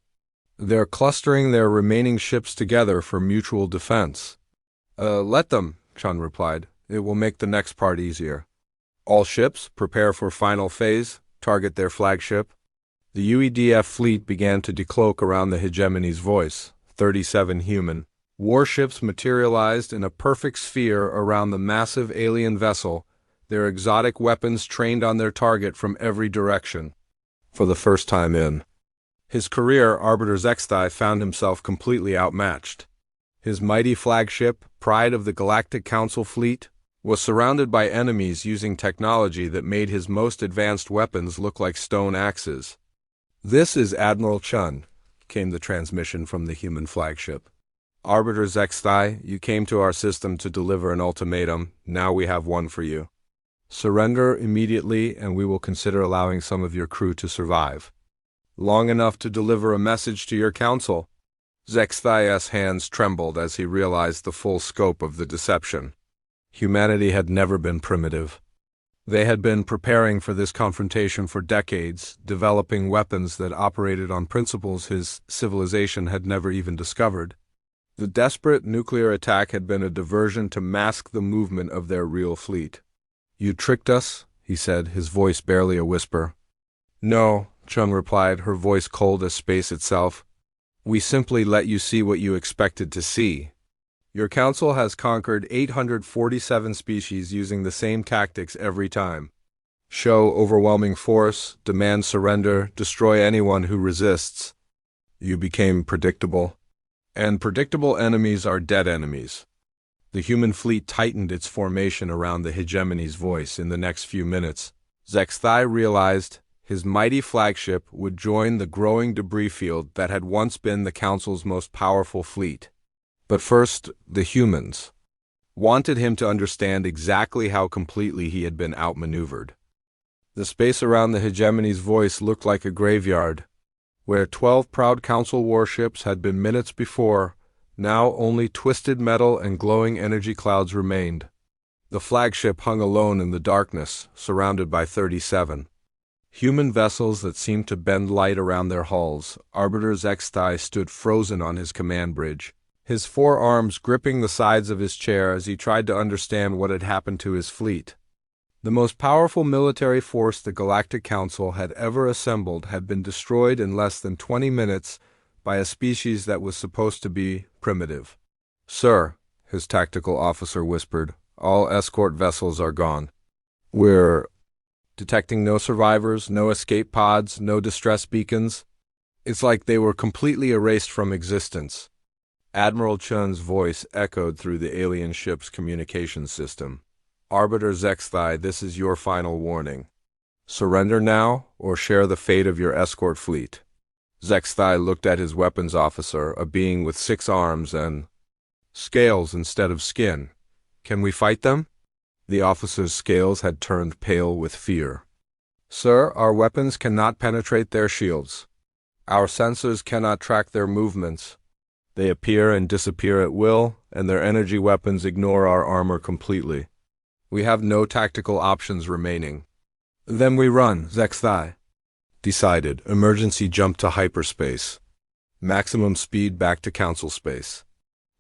They're clustering their remaining ships together for mutual defense." Let them," Chun replied. "It will make the next part easier. All ships, prepare for final phase, target their flagship." The UEDF fleet began to decloak around the hegemony's voice, 37 human, Warships materialized in a perfect sphere around the massive alien vessel, their exotic weapons trained on their target from every direction. For the first time in his career, Arbiter Zephran found himself completely outmatched. His mighty flagship, pride of the Galactic Council fleet, was surrounded by enemies using technology that made his most advanced weapons look like stone axes. "This is Admiral Chun," came the transmission from the human flagship. "Arbiter Zephran, you came to our system to deliver an ultimatum. Now we have one for you. Surrender immediately, and we will consider allowing some of your crew to survive. Long enough to deliver a message to your council." Zephran's hands trembled as he realized the full scope of the deception. Humanity had never been primitive. They had been preparing for this confrontation for decades, developing weapons that operated on principles his civilization had never even discovered. The desperate nuclear attack had been a diversion to mask the movement of their real fleet. "You tricked us," he said, his voice barely a whisper. "No," Chun replied, her voice cold as space itself. "We simply let you see what you expected to see. Your council has conquered 847 species using the same tactics every time. Show overwhelming force, demand surrender, destroy anyone who resists. You became predictable. And predictable enemies are dead enemies." The human fleet tightened its formation around the hegemony's voice. In the next few minutes, Zephran realized his mighty flagship would join the growing debris field that had once been the Council's most powerful fleet. But first, the humans wanted him to understand exactly how completely he had been outmaneuvered. The space around the hegemony's voice looked like a graveyard. Where 12 proud Council warships had been minutes before, now only twisted metal and glowing energy clouds remained. The flagship hung alone in the darkness, surrounded by 37 human vessels that seemed to bend light around their hulls. Arbiter Zephran stood frozen on his command bridge, his forearms gripping the sides of his chair as he tried to understand what had happened to his fleet. The most powerful military force the Galactic Council had ever assembled had been destroyed in less than 20 minutes by a species that was supposed to be primitive. "Sir," his tactical officer whispered, "all escort vessels are gone. We're detecting no survivors, no escape pods, no distress beacons. It's like they were completely erased from existence." Admiral Chun's voice echoed through the alien ship's communication system. "Arbiter Zephran, this is your final warning. Surrender now, or share the fate of your escort fleet." Zephran looked at his weapons officer, a being with 6 arms and scales instead of skin. "Can we fight them?" The officer's scales had turned pale with fear. "Sir, our weapons cannot penetrate their shields. Our sensors cannot track their movements. They appear and disappear at will, and their energy weapons ignore our armor completely. We have no tactical options remaining." "Then we run," Zephran decided. Emergency jump to hyperspace. Maximum speed back to Council space.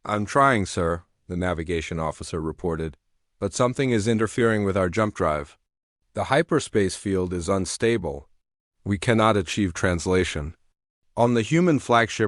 "I'm trying, sir," the navigation officer reported, "but something is interfering with our jump drive. The hyperspace field is unstable. We cannot achieve translation." On the human flagship